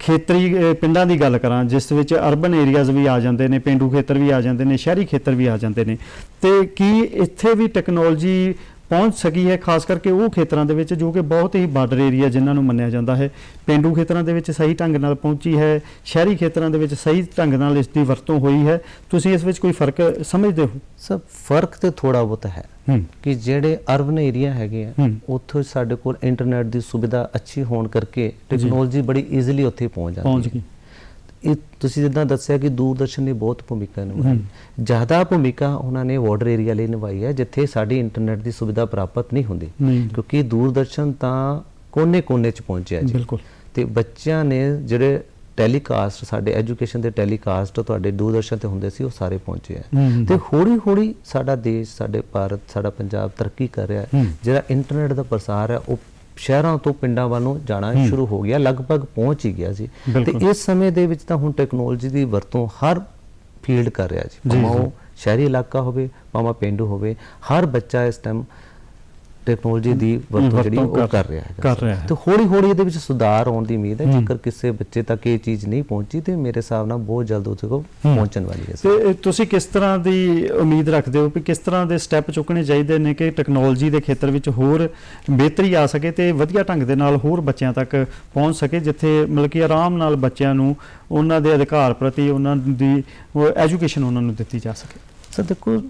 ਖੇਤਰੀ ਪਿੰਡਾਂ ਦੀ ਗੱਲ ਕਰਾਂ ਜਿਸ ਵਿੱਚ ਅਰਬਨ ਏਰੀਆਜ਼ ਵੀ ਆ ਜਾਂਦੇ ਨੇ, ਪੇਂਡੂ ਖੇਤਰ ਵੀ ਆ ਜਾਂਦੇ ਨੇ, ਸ਼ਹਿਰੀ ਖੇਤਰ ਵੀ ਆ ਜਾਂਦੇ ਨੇ, ਤੇ ਕੀ ਇੱਥੇ ਵੀ ਟੈਕਨੋਲੋਜੀ ਪਹੁੰਚ ਸਕੀ ਹੈ, ਖਾਸ ਕਰਕੇ ਉਹ ਖੇਤਰਾਂ ਦੇ ਵਿੱਚ ਜੋ ਕਿ ਬਹੁਤ ਹੀ ਬਾਰਡਰ ਏਰੀਆ ਜਿਨ੍ਹਾਂ ਨੂੰ ਮੰਨਿਆ ਜਾਂਦਾ ਹੈ। ਪੇਂਡੂ ਖੇਤਰਾਂ ਦੇ ਵਿੱਚ ਸਹੀ ਢੰਗ ਨਾਲ ਪਹੁੰਚੀ ਹੈ, ਸ਼ਹਿਰੀ ਖੇਤਰਾਂ ਦੇ ਵਿੱਚ ਸਹੀ ਢੰਗ ਨਾਲ ਇਸ ਦੀ ਵਰਤੋਂ ਹੋਈ ਹੈ। ਤੁਸੀਂ ਇਸ ਵਿੱਚ ਕੋਈ ਫਰਕ ਸਮਝਦੇ ਹੋ? ਸਰ ਫਰਕ ਤੇ ਥੋੜਾ ਬਹੁਤ ਹੈ ਕਿ ਜਿਹੜੇ ਅਰਬਨ ਏਰੀਆ ਹੈਗੇ ਆ ਉੱਥੇ ਸਾਡੇ ਕੋਲ ਇੰਟਰਨੈਟ ਦੀ ਸੁਵਿਧਾ ਅੱਛੀ ਹੋਣ ਕਰਕੇ ਟੈਕਨੋਲੋਜੀ ਬੜੀ ਈਜ਼ੀਲੀ ਉੱਥੇ ਪਹੁੰਚ ਜਾਂਦੀ ਹੈ। ਇਹ ਤੁਸੀਂ ਜਿੱਦਾਂ ਦੱਸਿਆ ਕਿ ਦੂਰਦਰਸ਼ਨ ਨੇ ਬਹੁਤ ਭੂਮਿਕਾ ਨਿਭਾਈ, ਜ਼ਿਆਦਾ ਭੂਮਿਕਾ ਉਹਨਾਂ ਨੇ ਬਾਰਡਰ ਏਰੀਆ ਲਈ ਨਿਭਾਈ ਹੈ ਜਿੱਥੇ ਸਾਡੀ ਇੰਟਰਨੈਟ ਦੀ ਸੁਵਿਧਾ ਪ੍ਰਾਪਤ ਨਹੀਂ ਹੁੰਦੀ, ਕਿਉਂਕਿ ਦੂਰਦਰਸ਼ਨ ਤਾਂ ਕੋਨੇ-ਕੋਨੇ 'ਚ ਪਹੁੰਚਿਆ ਜੀ। ਤੇ ਬੱਚਿਆਂ ਨੇ ਜਿਹੜੇ ਟੈਲੀਕਾਸਟ ਸਾਡੇ ਐਜੂਕੇਸ਼ਨ ਦੇ ਟੈਲੀਕਾਸਟ ਤੁਹਾਡੇ ਦੂਰਦਰਸ਼ਨ ਤੇ ਹੁੰਦੇ ਸੀ ਉਹ ਸਾਰੇ ਪਹੁੰਚੇ ਆ, ਤੇ ਹੌਲੀ-ਹੌਲੀ ਸਾਡਾ ਦੇਸ਼, ਸਾਡੇ ਭਾਰਤ, ਸਾਡਾ ਪੰਜਾਬ ਤਰੱਕੀ ਕਰ ਰਿਹਾ ਹੈ। ਜਿਹੜਾ ਇੰਟਰਨੈਟ ਦਾ ਪ੍ਰਸਾਰ ਹੈ ਉਹ ਸ਼ਹਿਰਾਂ ਤੋਂ ਪਿੰਡਾਂ ਵੱਲ ਨੂੰ ਜਾਣਾ ਸ਼ੁਰੂ ਹੋ ਗਿਆ, ਲਗਭਗ ਪਹੁੰਚ ਹੀ ਗਿਆ ਸੀ। ਤੇ ਇਸ ਸਮੇਂ ਦੇ ਵਿੱਚ ਤਾਂ ਹੁਣ ਟੈਕਨੋਲੋਜੀ ਦੀ ਵਰਤੋਂ ਹਰ ਫੀਲਡ ਕਰ ਰਿਹਾ ਜੀ, ਭਾਵੇਂ ਉਹ ਸ਼ਹਿਰੀ ਇਲਾਕਾ ਹੋਵੇ, ਭਾਵੇਂ ਪਿੰਡੂ ਹੋਵੇ, ਹਰ ਬੱਚਾ ਇਸ ਟਾਈਮ ਟੈਕਨੋਲੋਜੀ ਦੀ ਵਰਤੋਂ ਜਿਹੜੀ ਉਹ ਕਰ ਰਿਹਾ ਹੈ। ਤੇ ਹੌਲੀ-ਹੌਲੀ ਇਹਦੇ ਵਿੱਚ ਸੁਧਾਰ ਆਉਣ ਦੀ ਉਮੀਦ ਹੈ। ਜੇਕਰ ਕਿਸੇ ਬੱਚੇ ਤੱਕ ਇਹ ਚੀਜ਼ ਨਹੀਂ ਪਹੁੰਚੀ ਤੇ ਮੇਰੇ ਹਿਸਾਬ ਨਾਲ ਬਹੁਤ ਜਲਦ ਉਹਦੇ ਕੋਲ ਪਹੁੰਚਣ ਵਾਲੀ ਹੈ। ਤੇ ਤੁਸੀਂ ਕਿਸ ਤਰ੍ਹਾਂ ਦੀ ਉਮੀਦ ਰੱਖਦੇ ਹੋ ਕਿ ਕਿਸ ਤਰ੍ਹਾਂ ਦੇ ਸਟੈਪ ਚੁੱਕਣੇ ਚਾਹੀਦੇ ਨੇ ਕਿ ਟੈਕਨੋਲੋਜੀ ਦੇ ਖੇਤਰ ਵਿੱਚ ਹੋਰ ਬਿਹਤਰੀ ਆ ਸਕੇ ਤੇ ਵਧੀਆ ਢੰਗ ਦੇ ਨਾਲ ਹੋਰ ਬੱਚਿਆਂ ਤੱਕ ਪਹੁੰਚ ਸਕੇ, ਜਿੱਥੇ ਮਤਲਬ ਕਿ ਆਰਾਮ ਨਾਲ ਬੱਚਿਆਂ ਨੂੰ ਉਹਨਾਂ ਦੇ ਅਧਿਕਾਰ ਪ੍ਰਤੀ ਉਹਨਾਂ ਦੀ ਐਜੂਕੇਸ਼ਨ ਉਹਨਾਂ ਨੂੰ ਦਿੱਤੀ ਜਾ ਸਕੇ? ਸਰ ਦੇਖੋ,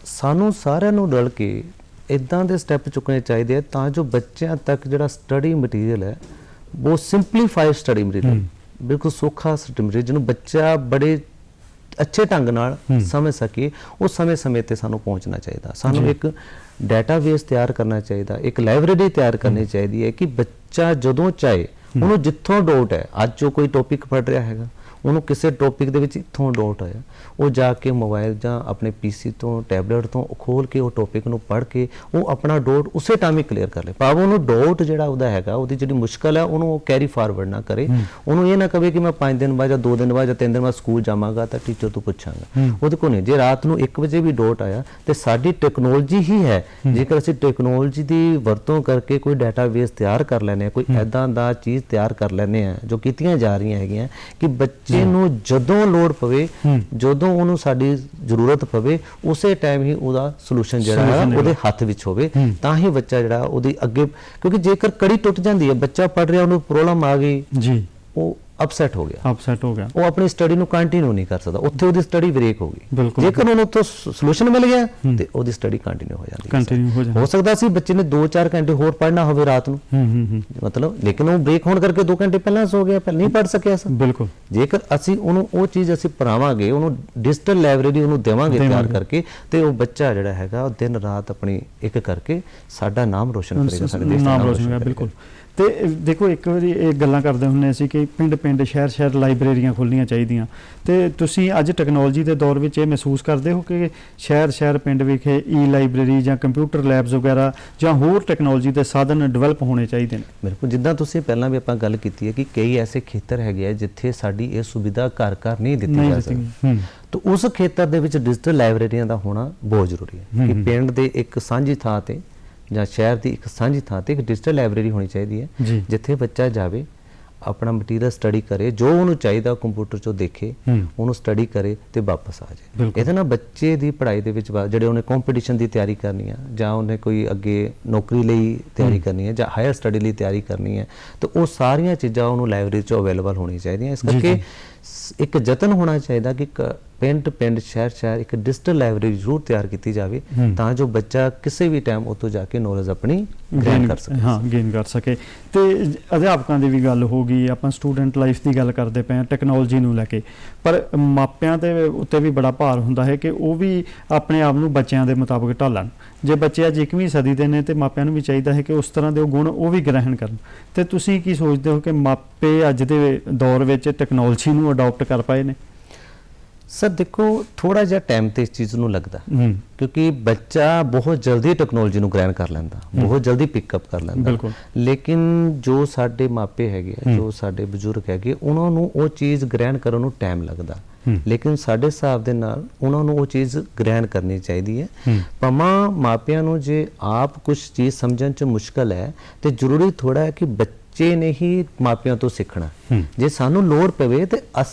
ਸਾਨੂੰ ਸਾਰਿਆਂ ਨੂੰ ਰਲ ਕੇ ਇੱਦਾਂ ਦੇ ਸਟੈਪ ਚੁੱਕਣੇ ਚਾਹੀਦੇ ਆ ਤਾਂ ਜੋ ਬੱਚਿਆਂ ਤੱਕ ਜਿਹੜਾ ਸਟੱਡੀ ਮਟੀਰੀਅਲ ਹੈ ਉਹ ਸਿੰਪਲੀਫਾਈਡ ਸਟੱਡੀ ਮਟੀਰੀਅਲ, ਬਿਲਕੁਲ ਸੌਖਾ ਸਟੱਡੀ ਮਟੀਰੀਅਲ ਜਿਹਨੂੰ ਬੱਚਾ ਬੜੇ ਅੱਛੇ ਢੰਗ ਨਾਲ ਸਮਝ ਸਕੇ, ਉਹ ਸਮੇਂ-ਸਮੇਂ ਤੇ ਸਾਨੂੰ ਪਹੁੰਚਣਾ ਚਾਹੀਦਾ। ਸਾਨੂੰ ਇੱਕ ਡਾਟਾਬੇਸ ਤਿਆਰ ਕਰਨਾ ਚਾਹੀਦਾ, ਇੱਕ ਲਾਇਬ੍ਰੇਰੀ ਤਿਆਰ ਕਰਨੀ ਚਾਹੀਦੀ ਹੈ ਕਿ ਬੱਚਾ ਜਦੋਂ ਚਾਹੇ ਉਹਨੂੰ ਜਿੱਥੋਂ ਡਾਊਟ ਹੈ, ਅੱਜ ਜੋ ਕੋਈ ਟੌਪਿਕ ਪੜ੍ਹ ਰਿਹਾ ਹੈਗਾ ਉਹਨੂੰ ਕਿਸੇ ਟੌਪਿਕ ਦੇ ਵਿੱਚ ਇੱਥੋਂ ਡਾਊਟ ਆਇਆ, ਉਹ ਜਾ ਕੇ ਮੋਬਾਈਲ ਜਾਂ ਆਪਣੇ ਪੀਸੀ ਤੋਂ, ਟੈਬਲੇਟ ਤੋਂ ਖੋਲ ਕੇ ਉਹ ਟੌਪਿਕ ਨੂੰ ਪੜ੍ਹ ਕੇ ਉਹ ਆਪਣਾ ਡਾਊਟ ਉਸੇ ਟਾਈਮ ਹੀ ਕਲੀਅਰ ਕਰ ਲੇ। ਭਾਵੇਂ ਉਹਨੂੰ ਡਾਊਟ ਜਿਹੜਾ ਉਹਦਾ ਹੈਗਾ, ਉਹਦੀ ਜਿਹੜੀ ਮੁਸ਼ਕਲ ਹੈ ਉਹਨੂੰ ਉਹ ਕੈਰੀ ਫਾਰਵਰਡ ਨਾ ਕਰੇ। ਉਹਨੂੰ ਇਹ ਨਾ ਕਵੇ ਕਿ ਮੈਂ 5 ਦਿਨ ਬਾਅਦ ਜਾਂ 2 ਦਿਨ ਬਾਅਦ ਜਾਂ 3 ਦਿਨ ਬਾਅਦ ਸਕੂਲ ਜਾਵਾਂਗਾ ਤਾਂ ਟੀਚਰ ਤੋਂ ਪੁੱਛਾਂਗਾ। ਉਹਦੇ ਕੋਲ ਨਹੀਂ। ਜੇ ਰਾਤ ਨੂੰ 1 ਵਜੇ ਵੀ ਡਾਊਟ ਆਇਆ ਤੇ ਸਾਡੀ ਟੈਕਨੋਲੋਜੀ ਹੀ ਹੈ, ਜੇਕਰ ਅਸੀਂ ਟੈਕਨੋਲੋਜੀ ਦੀ ਵਰਤੋਂ ਕਰਕੇ ਕੋਈ ਡਾਟਾਬੇਸ ਤਿਆਰ ਕਰ ਲੈਂਦੇ ਹਾਂ, ਕੋਈ ਐਦਾਂ ਦਾ ਚੀਜ਼ ਤਿਆਰ ਕਰ ਲੈਂਦੇ ਹਾਂ ਜੋ ਕੀਤੀਆਂ ਜਾ ਰਹੀਆਂ ਹੈਗੀਆਂ ਕਿ ਬੱਚੇ ਨੂੰ ਜਦੋਂ ਲੋੜ ਪਵੇ, ਜਦੋਂ ਉਹਨੂੰ ਸਾਡੀ ਜ਼ਰੂਰਤ ਪਵੇ, ਉਸੇ ਟਾਈਮ ਹੀ ਉਹਦਾ ਸੋਲੂਸ਼ਨ ਜਿਹੜਾ ਹੈ ਉਹਦੇ ਹੱਥ ਵਿੱਚ ਹੋਵੇ, ਤਾਂ ਹੀ ਬੱਚਾ ਜਿਹੜਾ ਉਹਦੀ ਅੱਗੇ, ਕਿਉਂਕਿ ਜੇਕਰ ਕੜੀ ਟੁੱਟ ਜਾਂਦੀ ਹੈ, ਬੱਚਾ ਪੜ੍ਹ ਰਿਹਾ ਉਹਨੂੰ ਪ੍ਰੋਬਲਮ ਆ ਗਈ ਜੀ, ਉਹ ਅਪਸੈਟ ਹੋ ਗਿਆ, ਉਹ ਆਪਣੀ ਸਟੱਡੀ ਨੂੰ ਕੰਟੀਨਿਊ ਨਹੀਂ ਕਰ ਸਕਦਾ, ਉੱਥੇ ਉਹਦੀ ਸਟੱਡੀ ਬ੍ਰੇਕ ਹੋ ਗਈ। ਜੇਕਰ ਉਹਨੂੰ ਉੱਥੋਂ ਸੋਲੂਸ਼ਨ ਮਿਲ ਗਿਆ ਤੇ ਉਹਦੀ ਸਟੱਡੀ ਕੰਟੀਨਿਊ ਹੋ ਜਾਂਦੀ। ਹੋ ਸਕਦਾ ਸੀ ਬੱਚੇ ਨੇ 2-4 ਘੰਟੇ ਹੋਰ ਪੜ੍ਹਨਾ ਹੋਵੇ ਰਾਤ ਨੂੰ, ਮਤਲਬ, ਲੇਕਿਨ ਉਹ ਬ੍ਰੇਕ ਹੋਣ ਕਰਕੇ 2 ਘੰਟੇ ਪਹਿਲਾਂ ਸੋ ਗਿਆ, ਪਹਿਲਾਂ ਨਹੀਂ ਪੜ੍ਹ ਸਕਿਆ ਸੀ। ਬਿਲਕੁਲ। ਜੇਕਰ ਅਸੀਂ ਉਹਨੂੰ ਉਹ ਚੀਜ਼ ਅਸੀਂ ਪੜ੍ਹਾਵਾਂਗੇ, ਉਹਨੂੰ ਡਿਜੀਟਲ ਲਾਇਬ੍ਰੇਰੀ ਉਹਨੂੰ ਦੇਵਾਂਗੇ ਤਿਆਰ ਕਰਕੇ, ਤੇ ਉਹ ਬੱਚਾ ਜਿਹੜਾ ਹੈਗਾ ਉਹ ਦਿਨ ਰਾਤ ਆਪਣੀ ਇੱਕ ਕਰਕੇ ਸਾਡਾ ਨਾਮ ਰੋਸ਼ਨ ਕਰੇਗਾ, ਸਾਡੇ ਦੇਸ਼ ਦਾ ਨਾਮ ਰੋਸ਼ਨ ਕਰੇਗਾ। ਬਿਲਕੁਲ। ਤੇ ਦੇਖੋ, ਇੱਕ ਵਾਰੀ ਇਹ ਗੱਲਾਂ ਕਰਦੇ ਹੁੰਦੇ ਸੀ ਕਿ ਪਿੰਡ-ਪਿੰਡ, ਸ਼ਹਿਰ-ਸ਼ਹਿਰ ਲਾਇਬ੍ਰੇਰੀਆਂ ਖੋਲ੍ਹਣੀਆਂ ਚਾਹੀਦੀਆਂ, ਤੇ ਤੁਸੀਂ ਅੱਜ ਟੈਕਨੋਲੋਜੀ ਦੇ ਦੌਰ ਵਿੱਚ ਇਹ ਮਹਿਸੂਸ ਕਰਦੇ ਹੋ ਕਿ ਸ਼ਹਿਰ-ਸ਼ਹਿਰ, ਪਿੰਡ ਵਿਖੇ ਈ-ਲਾਇਬ੍ਰੇਰੀ ਜਾਂ ਕੰਪਿਊਟਰ ਲੈਬਸ ਵਗੈਰਾ ਜਾਂ ਹੋਰ ਟੈਕਨੋਲੋਜੀ ਦੇ ਸਾਧਨ ਡਿਵੈਲਪ ਹੋਣੇ ਚਾਹੀਦੇ ਨੇ? ਬਿਲਕੁਲ। ਜਿੱਦਾਂ ਤੁਸੀਂ ਪਹਿਲਾਂ ਵੀ ਆਪਾਂ ਗੱਲ ਕੀਤੀ ਹੈ ਕਿ ਕਈ ਐਸੇ ਖੇਤਰ ਹੈਗੇ ਆ ਜਿੱਥੇ ਸਾਡੀ ਇਹ ਸੁਵਿਧਾ ਘਰ-ਘਰ ਨਹੀਂ ਦਿੱਤੀ ਜਾ ਸਕਦੀ, ਤਾਂ ਉਸ ਖੇਤਰ ਦੇ ਵਿੱਚ ਡਿਜੀਟਲ ਲਾਇਬ੍ਰੇਰੀਆਂ ਦਾ ਹੋਣਾ ਬਹੁਤ ਜ਼ਰੂਰੀ ਹੈ ਕਿ ਪਿੰਡ ਦੇ ਇੱਕ ਸਾਂਝੀ ਥਾਂ ਤੇ ਜਾਂ ਸ਼ਹਿਰ ਦੀ ਇੱਕ ਸਾਂਝੀ ਥਾਂ ਤੇ ਇੱਕ ਡਿਜੀਟਲ ਲਾਇਬ੍ਰੇਰੀ ਹੋਣੀ ਚਾਹੀਦੀ ਹੈ, ਜਿੱਥੇ ਬੱਚਾ ਜਾਵੇ, ਆਪਣਾ ਮਟੀਰੀਅਲ ਸਟੱਡੀ ਕਰੇ, ਜੋ ਉਹਨੂੰ ਚਾਹੀਦਾ ਕੰਪਿਊਟਰ 'ਚੋਂ ਦੇਖੇ, ਉਹਨੂੰ ਸਟੱਡੀ ਕਰੇ ਤੇ ਵਾਪਸ ਆ ਜਾਏ। ਇਹਦੇ ਨਾਲ ਬੱਚੇ ਦੀ ਪੜ੍ਹਾਈ ਦੇ ਵਿੱਚ ਜਿਹੜੇ ਉਹਨੇ ਕੰਪੀਟੀਸ਼ਨ ਦੀ ਤਿਆਰੀ ਕਰਨੀ ਆ, ਜਾਂ ਉਹਨੇ ਕੋਈ ਅੱਗੇ ਨੌਕਰੀ ਲਈ ਤਿਆਰੀ ਕਰਨੀ ਹੈ, ਜਾਂ ਹਾਇਰ ਸਟੱਡੀ ਲਈ ਤਿਆਰੀ ਕਰਨੀ ਹੈ, ਤਾਂ ਉਹ ਸਾਰੀਆਂ ਚੀਜ਼ਾਂ ਉਹਨੂੰ ਲਾਇਬ੍ਰੇਰੀ 'ਚੋਂ ਅਵੇਲੇਬਲ ਹੋਣੀਆਂ ਚਾਹੀਦੀਆਂ। ਇਸ ਕਰਕੇ ਇੱਕ ਯਤਨ ਹੋਣਾ ਚਾਹੀਦਾ ਕਿ ਪਿੰਡ ਪਿੰਡ ਸ਼ਹਿਰ ਸ਼ਹਿਰ ਇੱਕ ਡਿਜੀਟਲ ਲਾਇਬ੍ਰੇਰੀ ਜ਼ਰੂਰ ਤਿਆਰ ਕੀਤੀ ਜਾਵੇ ਤਾਂ ਜੋ ਬੱਚਾ ਕਿਸੇ ਵੀ ਟਾਈਮ ਉੱਥੋਂ ਜਾ ਕੇ ਨੌਲੇਜ ਆਪਣੀ ਗੇਨ ਕਰ ਸਕੇ। ਹਾਂ, ਗੇਨ ਕਰ ਸਕੇ। ਤੇ ਅਧਿਆਪਕਾਂ ਦੀ ਵੀ ਗੱਲ ਹੋ ਗਈ, ਆਪਾਂ ਸਟੂਡੈਂਟ ਲਾਈਫ ਦੀ ਗੱਲ ਕਰਦੇ ਪਏ ਹਾਂ ਟੈਕਨੋਲੋਜੀ ਨੂੰ ਲੈ ਕੇ, ਪਰ ਮਾਪਿਆਂ ਦੇ ਉੱਤੇ ਵੀ ਬੜਾ ਭਾਰ ਹੁੰਦਾ ਹੈ ਕਿ ਉਹ ਵੀ ਆਪਣੇ ਆਪ ਨੂੰ ਬੱਚਿਆਂ ਦੇ ਮੁਤਾਬਕ ਢਾਲਣ। ਜੇ ਬੱਚੇ ਅੱਜ 21ਵੀਂ ਸਦੀ ਦੇ ਨੇ ਤੇ ਮਾਪਿਆਂ ਨੂੰ ਵੀ ਚਾਹੀਦਾ ਹੈ ਕਿ ਉਸ ਤਰ੍ਹਾਂ ਦੇ ਉਹ ਗੁਣ ਉਹ ਵੀ ਗ੍ਰਹਿਣ ਕਰਨ। ਤੇ ਤੁਸੀਂ ਕੀ ਸੋਚਦੇ ਹੋ ਕਿ ਮਾਪੇ ਅੱਜ ਦੇ ਦੌਰ ਵਿੱਚ ਟੈਕਨੋਲੋਜੀ ਨੂੰ ਅਡਾਪਟ ਕਰ ਪਾਏ ਨੇ? ਸਰ ਦੇਖੋ, ਥੋੜਾ ਜਿਹਾ ਟਾਈਮ ਤੇ ਇਸ ਚੀਜ਼ ਨੂੰ ਲੱਗਦਾ, ਕਿਉਂਕਿ ਬੱਚਾ ਬਹੁਤ ਜਲਦੀ ਟੈਕਨੋਲੋਜੀ ਨੂੰ ਗ੍ਰਹਿਣ ਕਰ ਲੈਂਦਾ, ਬਹੁਤ ਜਲਦੀ ਪਿਕਅਪ ਕਰ ਲੈਂਦਾ। ਲੇਕਿਨ ਜੋ ਸਾਡੇ ਮਾਪੇ ਹੈਗੇ ਆ, ਜੋ ਸਾਡੇ ਬਜ਼ੁਰਗ ਹੈਗੇ, ਉਹਨਾਂ ਨੂੰ ਉਹ ਚੀਜ਼ ਗ੍ਰਹਿਣ ਕਰਨ ਨੂੰ ਟਾਈਮ ਲੱਗਦਾ। ਲੇਕਿਨ ਸਾਡੇ ਹਿਸਾਬ ਦੇ ਨਾਲ ਉਹਨਾਂ ਨੂੰ ਉਹ ਚੀਜ਼ ਗ੍ਰਹਿਣ ਕਰਨੀ ਚਾਹੀਦੀ ਹੈ। ਭਾਵੇਂ ਮਾਪਿਆਂ ਨੂੰ ਜੇ ਆਪ ਕੁਝ ਚੀਜ਼ ਸਮਝਣ 'ਚ ਮੁਸ਼ਕਲ ਹੈ ਤੇ ਜ਼ਰੂਰੀ ਥੋੜਾ ਹੈ ਕਿ ਬੱਚੇ ਨੇ ਹੀ ਮਾਪਿਆਂ ਤੋਂ ਸਿੱਖਣਾ। ਜੇ ਸਾਨੂੰ ਲੋੜ ਪਵੇ ਤੇ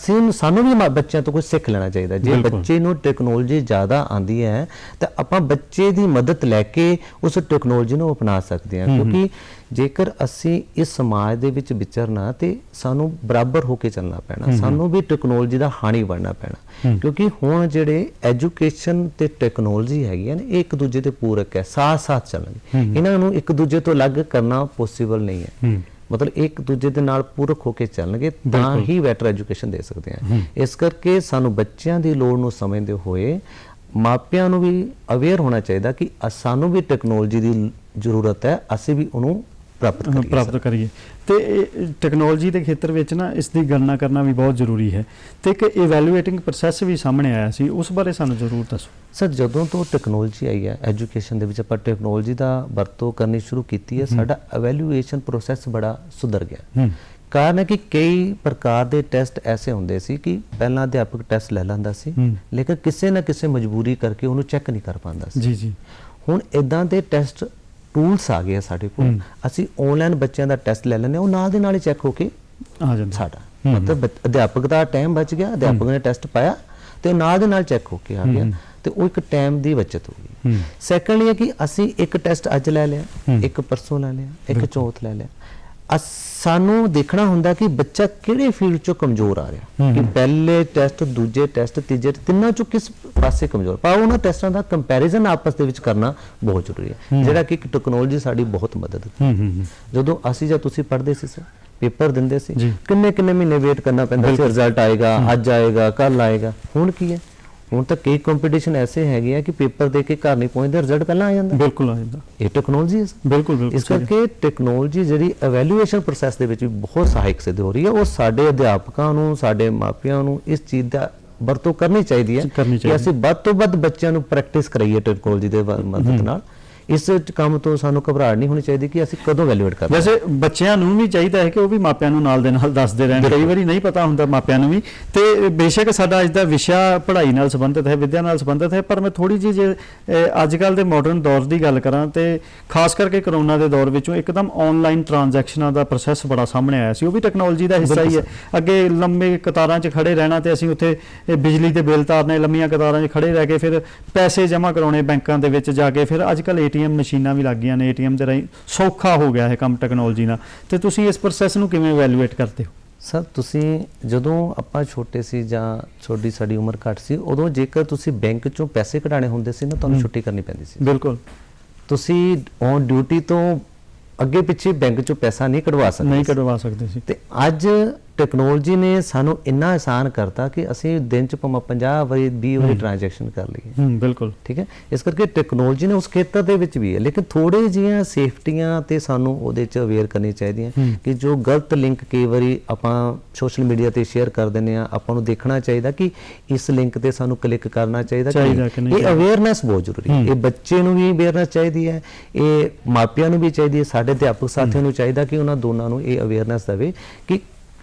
ਸਾਨੂੰ ਵੀ ਬੱਚਿਆਂ ਤੋਂ ਕੁਝ ਸਿੱਖ ਲੈਣਾ ਚਾਹੀਦਾ। ਜੇ ਬੱਚੇ ਨੂੰ ਟੈਕਨੋਲੋਜੀ ਜ਼ਿਆਦਾ ਆਉਂਦੀ ਹੈ ਤਾਂ ਆਪਾਂ ਬੱਚੇ ਦੀ ਮਦਦ ਲੈ ਕੇ ਉਸ ਟੈਕਨੋਲੋਜੀ ਨੂੰ ਅਪਣਾ ਸਕਦੇ ਹਾਂ, ਕਿਉਂਕਿ ਜੇਕਰ ਅਸੀਂ ਇਸ ਸਮਾਜ ਦੇ ਵਿੱਚ ਵਿਚਰਨਾ ਤੇ ਸਾਨੂੰ ਬਰਾਬਰ ਹੋ ਕੇ ਚੱਲਣਾ ਪੈਣਾ, ਸਾਨੂੰ ਵੀ ਟੈਕਨੋਲੋਜੀ ਦਾ ਹਾਣੀ ਬਣਨਾ ਪੈਣਾ। ਕਿਉਂਕਿ ਹੁਣ ਜਿਹੜੇ ਐਜੂਕੇਸ਼ਨ ਤੇ ਟੈਕਨੋਲੋਜੀ ਹੈਗੀਆਂ ਨੇ ਇਹ ਇੱਕ ਦੂਜੇ ਦੇ ਪੂਰਕ ਹੈ, ਸਾਥ ਚੱਲਣਗੇ। ਇਹਨਾਂ ਨੂੰ ਇੱਕ ਦੂਜੇ ਤੋਂ ਅਲੱਗ ਕਰਨਾ ਪੋਸੀਬਲ ਨਹੀਂ ਹੈ। ਮਤਲਬ ਇੱਕ ਦੂਜੇ ਦੇ ਨਾਲ ਪੂਰਕ ਹੋ ਕੇ ਚੱਲਣਗੇ ਤਾਂ ਹੀ ਬੈਟਰ ਐਜੂਕੇਸ਼ਨ ਦੇ ਸਕਦੇ ਹਾਂ। ਇਸ ਕਰਕੇ ਸਾਨੂੰ ਬੱਚਿਆਂ ਦੀ ਲੋੜ ਨੂੰ ਸਮਝਦੇ ਹੋਏ ਮਾਪਿਆਂ ਨੂੰ ਵੀ ਅਵੇਅਰ ਹੋਣਾ ਚਾਹੀਦਾ ਕਿ ਸਾਨੂੰ ਵੀ ਟੈਕਨੋਲੋਜੀ ਦੀ ਜ਼ਰੂਰਤ ਹੈ, ਅਸੀਂ ਵੀ ਉਹਨੂੰ ਪ੍ਰਾਪਤ ਕਰੀਏ। ਤੇ ਟੈਕਨੋਲੋਜੀ ਦੇ ਖੇਤਰ ਵਿੱਚ ਨਾ ਇਸ ਦੀ ਗਣਨਾ ਕਰਨਾ ਵੀ ਬਹੁਤ ਜ਼ਰੂਰੀ ਹੈ ਤੇ ਇੱਕ ਇਵੈਲੂਏਟਿੰਗ ਪ੍ਰੋਸੈਸ ਵੀ ਸਾਹਮਣੇ ਆਇਆ ਸੀ, ਉਸ ਬਾਰੇ ਸਾਨੂੰ ਜ਼ਰੂਰ ਦੱਸੋ। ਸਰ, ਜਦੋਂ ਤੋਂ ਟੈਕਨੋਲੋਜੀ ਆਈ ਹੈ ਐਜੂਕੇਸ਼ਨ ਦੇ ਵਿੱਚ, ਆਪਾਂ ਟੈਕਨੋਲੋਜੀ ਦਾ ਵਰਤੋਂ ਕਰਨੀ ਸ਼ੁਰੂ ਕੀਤੀ ਹੈ, ਸਾਡਾ ਇਵੈਲੂਏਸ਼ਨ ਪ੍ਰੋਸੈਸ ਬੜਾ ਸੁਧਰ ਗਿਆ। ਕਾਰਨ ਹੈ ਕਿ ਕਈ ਪ੍ਰਕਾਰ ਦੇ ਟੈਸਟ ਐਸੇ ਹੁੰਦੇ ਸੀ ਕਿ ਪਹਿਲਾਂ ਅਧਿਆਪਕ ਟੈਸਟ ਲੈ ਲੈਂਦਾ ਸੀ, ਲੇਕਿਨ ਕਿਸੇ ਨਾ ਕਿਸੇ ਮਜਬੂਰੀ ਕਰਕੇ ਉਹਨੂੰ ਚੈੱਕ ਨਹੀਂ ਕਰ ਪਾਉਂਦਾ ਸੀ। ਜੀ। ਹੁਣ ਇਦਾਂ ਦੇ ਟੈਸਟ ਟੂਲਸ ਆ ਗਏ ਸਾਡੇ ਕੋਲ, ਅਸੀਂ ਆਨਲਾਈਨ ਬੱਚਿਆਂ ਦਾ ਟੈਸਟ ਲੈ ਲੈਂਦੇ ਹਾਂ, ਉਹ ਨਾਲ ਦੇ ਨਾਲ ਹੀ ਚੈੱਕ ਹੋ ਕੇ ਆ ਜਾਂਦਾ ਸਾਡਾ। ਮਤਲਬ ਅਧਿਆਪਕ ਦਾ ਟਾਈਮ ਬਚ ਗਿਆ, ਅਧਿਆਪਕ ਨੇ ਟੈਸਟ ਪਾਇਆ ਤੇ ਨਾਲ ਦੇ ਨਾਲ ਚੈੱਕ ਹੋ ਕੇ ਆ ਗਿਆ, ਤੇ ਉਹ ਇੱਕ ਟਾਈਮ ਦੀ ਬਚਤ ਹੋ ਗਈ। ਸੈਕੰਡਲੀ ਹੈ ਕਿ ਅਸੀਂ ਇੱਕ ਟੈਸਟ ਅੱਜ ਲੈ ਲਿਆ, ਇੱਕ ਪਰਸੋਂ ਲੈ ਲਿਆ, ਇੱਕ ਚੌਥ ਲੈ ਲਿਆ। ਸਾਨੂੰ ਦੇਖਣਾ ਹੁੰਦਾ ਕਿ ਬੱਚਾ ਕਿਹੜੇ ਫੀਲਡ 'ਚੋਂ ਕਮਜ਼ੋਰ ਆ ਰਿਹਾ, ਕਿ ਪਹਿਲੇ ਟੈਸਟ, ਦੂਜੇ ਟੈਸਟ, ਤੀਜੇ, ਤਿੰਨਾਂ 'ਚੋਂ ਕਿਸ ਪਾਸੇ ਕਮਜ਼ੋਰ। ਪਰ ਉਹਨਾਂ ਟੈਸਟਾਂ ਦਾ ਕੰਪੈਰੀਜ਼ਨ ਆਪਸ ਦੇ ਵਿੱਚ ਕਰਨਾ ਬਹੁਤ ਜ਼ਰੂਰੀ ਹੈ, ਜਿਹੜਾ ਕਿ ਇੱਕ ਟੈਕਨੋਲੋਜੀ ਸਾਡੀ ਬਹੁਤ ਮਦਦ ਕਰਦੀ। ਜਦੋਂ ਅਸੀਂ ਜਾਂ ਤੁਸੀਂ ਪੜ੍ਹਦੇ ਸੀ ਸਰ, ਪੇਪਰ ਦਿੰਦੇ ਸੀ, ਕਿੰਨੇ ਮਹੀਨੇ ਵੇਟ ਕਰਨਾ ਪੈਂਦਾ ਸੀ, ਰਿਜ਼ਲਟ ਆਏਗਾ, ਅੱਜ ਆਏਗਾ, ਕੱਲ ਆਏਗਾ। ਹੁਣ ਕੀ ਹੈ, ਹੁਣ ਤਾਂ ਕਈ ਕੰਪੀਟੀਸ਼ਨ ਐਸੇ ਹੈਗੇ ਆ ਕਿ ਪੇਪਰ ਦੇ ਕੇ ਘਰ ਨਹੀਂ ਪਹੁੰਚਦੇ, ਰਿਜ਼ਲਟ ਪਹਿਲਾਂ ਆ ਜਾਂਦਾ। ਬਿਲਕੁਲ ਆ ਜਾਂਦਾ। ਇਹ ਟੈਕਨੋਲੋਜੀ ਹੈ। ਬਿਲਕੁਲ। ਇਸ ਕਰਕੇ ਟੈਕਨੋਲੋਜੀ ਜਿਹੜੀ ਇਵੈਲੂਏਸ਼ਨ ਪ੍ਰੋਸੈਸ ਦੇ ਵਿੱਚ ਵੀ ਬਹੁਤ ਸਹਾਇਕ ਸਿੱਧ ਹੋ ਰਹੀ ਹੈ। ਉਹ ਸਾਡੇ ਅਧਿਆਪਕਾਂ ਨੂੰ, ਸਾਡੇ ਮਾਪਿਆਂ ਨੂੰ ਇਸ ਚੀਜ਼ ਦਾ ਵਰਤੋਂ ਕਰਨੀ ਚਾਹੀਦੀ ਹੈ ਕਿ ਅਸੀਂ ਵੱਧ ਤੋਂ ਵੱਧ ਬੱਚਿਆਂ ਨੂੰ ਪ੍ਰੈਕਟਿਸ ਕਰਾਈਏ ਟੈਕਨੋਲੋਜੀ ਦੇ ਮਦਦ ਨਾਲ। ਇਸ ਕੰਮ ਤੋਂ ਸਾਨੂੰ ਘਬਰਾਹਟ ਨਹੀਂ ਹੋਣੀ ਚਾਹੀਦੀ ਕਿ ਅਸੀਂ ਕਦੋਂ ਵੈਲਿਊਏਟ ਕਰਦੇ। ਵੈਸੇ ਬੱਚਿਆਂ ਨੂੰ ਵੀ ਚਾਹੀਦਾ ਹੈ ਕਿ ਉਹ ਵੀ ਮਾਪਿਆਂ ਨੂੰ ਨਾਲ ਦੇ ਨਾਲ ਦੱਸਦੇ ਰਹਿਣ, ਕਈ ਵਾਰੀ ਨਹੀਂ ਪਤਾ ਹੁੰਦਾ ਮਾਪਿਆਂ ਨੂੰ ਵੀ। ਤੇ ਬੇਸ਼ੱਕ ਸਾਡਾ ਅੱਜ ਦਾ ਵਿਸ਼ਾ ਪੜ੍ਹਾਈ ਨਾਲ ਸੰਬੰਧਿਤ ਹੈ, ਵਿੱਦਿਆ ਨਾਲ ਸੰਬੰਧਿਤ ਹੈ, ਪਰ ਮੈਂ ਥੋੜੀ ਜਿਹੀ ਜੇ ਅੱਜ ਕੱਲ੍ਹ ਦੇ ਮਾਡਰਨ ਦੌਰ ਦੀ ਗੱਲ ਕਰਾਂ ਤੇ ਖਾਸ ਕਰਕੇ ਕਰੋਨਾ ਦੇ ਦੌਰ ਵਿੱਚੋਂ ਇੱਕਦਮ ਆਨਲਾਈਨ ਟ੍ਰਾਂਜੈਕਸ਼ਨਾਂ ਦਾ ਪ੍ਰੋਸੈਸ ਬੜਾ ਸਾਹਮਣੇ ਆਇਆ ਸੀ, ਉਹ ਵੀ ਟੈਕਨੋਲੋਜੀ ਦਾ ਹਿੱਸਾ ਹੀ ਹੈ। ਅੱਗੇ ਲੰਮੇ ਕਤਾਰਾਂ 'ਚ ਖੜੇ ਰਹਿਣਾ ਤੇ ਅਸੀਂ ਉੱਥੇ ਬਿਜਲੀ ਦੇ ਬਿੱਲ ਤਾਰਨੇ, ਲੰਮੀਆਂ ਕਤਾਰਾਂ 'ਚ ਖੜੇ ਰਹਿ ਕੇ ਫਿਰ ਪੈਸੇ ਜਮ੍ਹਾਂ ਕਰਾਉਣੇ ਬੈਂਕਾਂ ਦੇ ਵਿੱਚ ਜਾ ਕੇ। ਫਿਰ ਅੱਜ ਕੱਲ੍ਹ ATM ਮਸ਼ੀਨਾਂ ਵੀ ਲੱਗ ਗਈਆਂ ਨੇ, ATM ਦੇ ਰਾਹੀਂ ਸੌਖਾ ਹੋ ਗਿਆ ਹੈ ਕੰਮ ਟੈਕਨੋਲੋਜੀ ਨਾਲ। ਤੇ ਤੁਸੀਂ ਇਸ ਪ੍ਰੋਸੈਸ ਨੂੰ ਕਿਵੇਂ ਇਵੈਲੂਏਟ ਕਰਦੇ ਹੋ? ਸਰ, ਤੁਸੀਂ ਜਦੋਂ ਆਪਾਂ ਛੋਟੇ ਸੀ ਜਾਂ ਛੋਟੀ ਸਾਡੀ ਉਮਰ ਘੱਟ ਸੀ, ਉਦੋਂ ਜੇਕਰ ਤੁਸੀਂ ਬੈਂਕ 'ਚੋਂ ਪੈਸੇ ਕਢਾਉਣੇ ਹੁੰਦੇ ਸੀ ਨਾ, ਤੁਹਾਨੂੰ ਛੁੱਟੀ ਕਰਨੀ ਪੈਂਦੀ ਸੀ। ਬਿਲਕੁਲ। ਤੁਸੀਂ ਔਨ ਡਿਊਟੀ ਤੋਂ ਅੱਗੇ ਪਿੱਛੇ ਬੈਂਕ 'ਚੋਂ ਪੈਸਾ ਨਹੀਂ ਕਢਵਾ ਸਕਦੇ ਸੀ। ਤੇ ਅੱਜ ਟੈਕਨੋਲੋਜੀ ਨੇ ਸਾਨੂੰ ਇੰਨਾ ਆਸਾਨ ਕਰਤਾ ਕਿ ਅਸੀਂ ਦਿਨ 'ਚ ਭਾਵੇਂ 50 ਵਾਰੀ 20 ਵਾਰੀ ਟ੍ਰਾਂਜੈਕਸ਼ਨ ਕਰ ਲਈਏ। ਬਿਲਕੁਲ ਠੀਕ ਹੈ। ਇਸ ਕਰਕੇ ਟੈਕਨੋਲੋਜੀ ਨੇ ਉਸ ਖੇਤਰ ਦੇ ਵਿੱਚ ਵੀ ਹੈ, ਲੇਕਿਨ ਥੋੜੇ ਜਿਹੀਆਂ ਸੇਫਟੀਆਂ ਤੇ ਸਾਨੂੰ ਉਹਦੇ 'ਚ ਅਵੇਅਰ ਕਰਨੀ ਚਾਹੀਦੀਆਂ ਕਿ ਜੋ ਗਲਤ ਲਿੰਕ ਕਈ ਵਾਰੀ ਆਪਾਂ ਸੋਸ਼ਲ ਮੀਡੀਆ ਤੇ ਸ਼ੇਅਰ ਕਰ ਦਿੰਦੇ ਆ, ਆਪਾਂ ਨੂੰ ਦੇਖਣਾ ਚਾਹੀਦਾ ਕਿ ਇਸ ਲਿੰਕ ਤੇ ਸਾਨੂੰ ਕਲਿੱਕ ਕਰਨਾ ਚਾਹੀਦਾ ਕਿ ਨਹੀਂ। ਇਹ ਅਵੇਅਰਨੈਸ ਬਹੁਤ ਜ਼ਰੂਰੀ ਹੈ। ਇਹ ਬੱਚੇ ਨੂੰ ਵੀ ਅਵੇਅਰਨੈਸ ਚਾਹੀਦੀ ਹੈ, ਇਹ ਮਾਪਿਆਂ ਨੂੰ ਵੀ ਚਾਹੀਦੀ ਹੈ, ਸਾਡੇ ਅਧਿਆਪਕ ਸਾਥੀਆਂ ਨੂੰ ਚਾਹੀਦਾ ਕਿ ਉਹਨਾਂ ਦੋਨਾਂ ਨੂੰ ਇਹ ਅਵੇਅਰਨੈਸ ਦੇਵੇ ਕਿ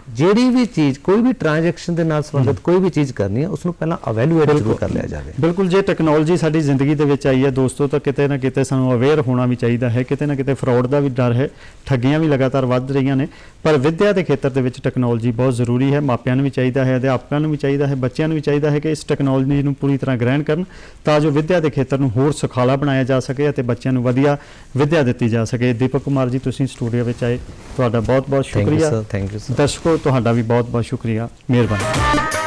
ਜਿਹੜੀ ਵੀ ਚੀਜ਼, ਕੋਈ ਵੀ ਟ੍ਰਾਂਜੈਕਸ਼ਨ ਦੇ ਨਾਲ ਸੰਬੰਧਿਤ ਕੋਈ ਵੀ ਚੀਜ਼ ਕਰਨੀ ਹੈ, ਉਸ ਨੂੰ ਪਹਿਲਾਂ ਇਵੈਲੂਏਟ ਜ਼ਰੂਰ ਕਰ ਲਿਆ ਜਾਵੇ। ਬਿਲਕੁਲ। ਜੇ ਟੈਕਨੋਲੋਜੀ ਸਾਡੀ ਜ਼ਿੰਦਗੀ ਦੇ ਵਿੱਚ ਆਈ ਹੈ ਦੋਸਤੋ, ਤਾਂ ਕਿਤੇ ਨਾ ਕਿਤੇ ਸਾਨੂੰ ਅਵੇਅਰ ਹੋਣਾ ਵੀ ਚਾਹੀਦਾ ਹੈ। ਕਿਤੇ ਨਾ ਕਿਤੇ ਫਰਾਡ ਦਾ ਵੀ ਡਰ ਹੈ, ਠੱਗੀਆਂ ਵੀ ਲਗਾਤਾਰ ਵੱਧ ਰਹੀਆਂ ਨੇ, ਪਰ ਵਿੱਦਿਆ ਦੇ ਖੇਤਰ ਦੇ ਵਿੱਚ ਟੈਕਨੋਲੋਜੀ ਬਹੁਤ ਜ਼ਰੂਰੀ ਹੈ। ਮਾਪਿਆਂ ਨੂੰ ਵੀ ਚਾਹੀਦਾ ਹੈ, ਅਧਿਆਪਕਾਂ ਨੂੰ ਵੀ ਚਾਹੀਦਾ ਹੈ, ਬੱਚਿਆਂ ਨੂੰ ਵੀ ਚਾਹੀਦਾ ਹੈ ਕਿ ਇਸ ਟੈਕਨੋਲੋਜੀ ਨੂੰ ਪੂਰੀ ਤਰ੍ਹਾਂ ਗ੍ਰਹਿਣ ਕਰਨ ਤਾਂ ਜੋ ਵਿੱਦਿਆ ਦੇ ਖੇਤਰ ਨੂੰ ਹੋਰ ਸੁਖਾਲਾ ਬਣਾਇਆ ਜਾ ਸਕੇ ਅਤੇ ਬੱਚਿਆਂ ਨੂੰ ਵਧੀਆ ਵਿੱਦਿਆ ਦਿੱਤੀ ਜਾ ਸਕੇ। ਦੀਪਕ ਕੁਮਾਰ ਜੀ, ਤੁਸੀਂ ਸਟੂਡੀਓ ਵਿੱਚ ਆਏ, ਤੁਹਾਡਾ ਬਹੁਤ ਬਹੁਤ ਥੈਂਕ ਯੂ ਸ਼ੁਕਰੀਆ। Sir, thank you sir. ਦਰਸ਼ਕੋ ਤੁਹਾਡਾ ਵੀ ਬਹੁਤ ਬਹੁਤ ਸ਼ੁਕਰੀਆ, ਮਿਹਰਬਾਨੀ।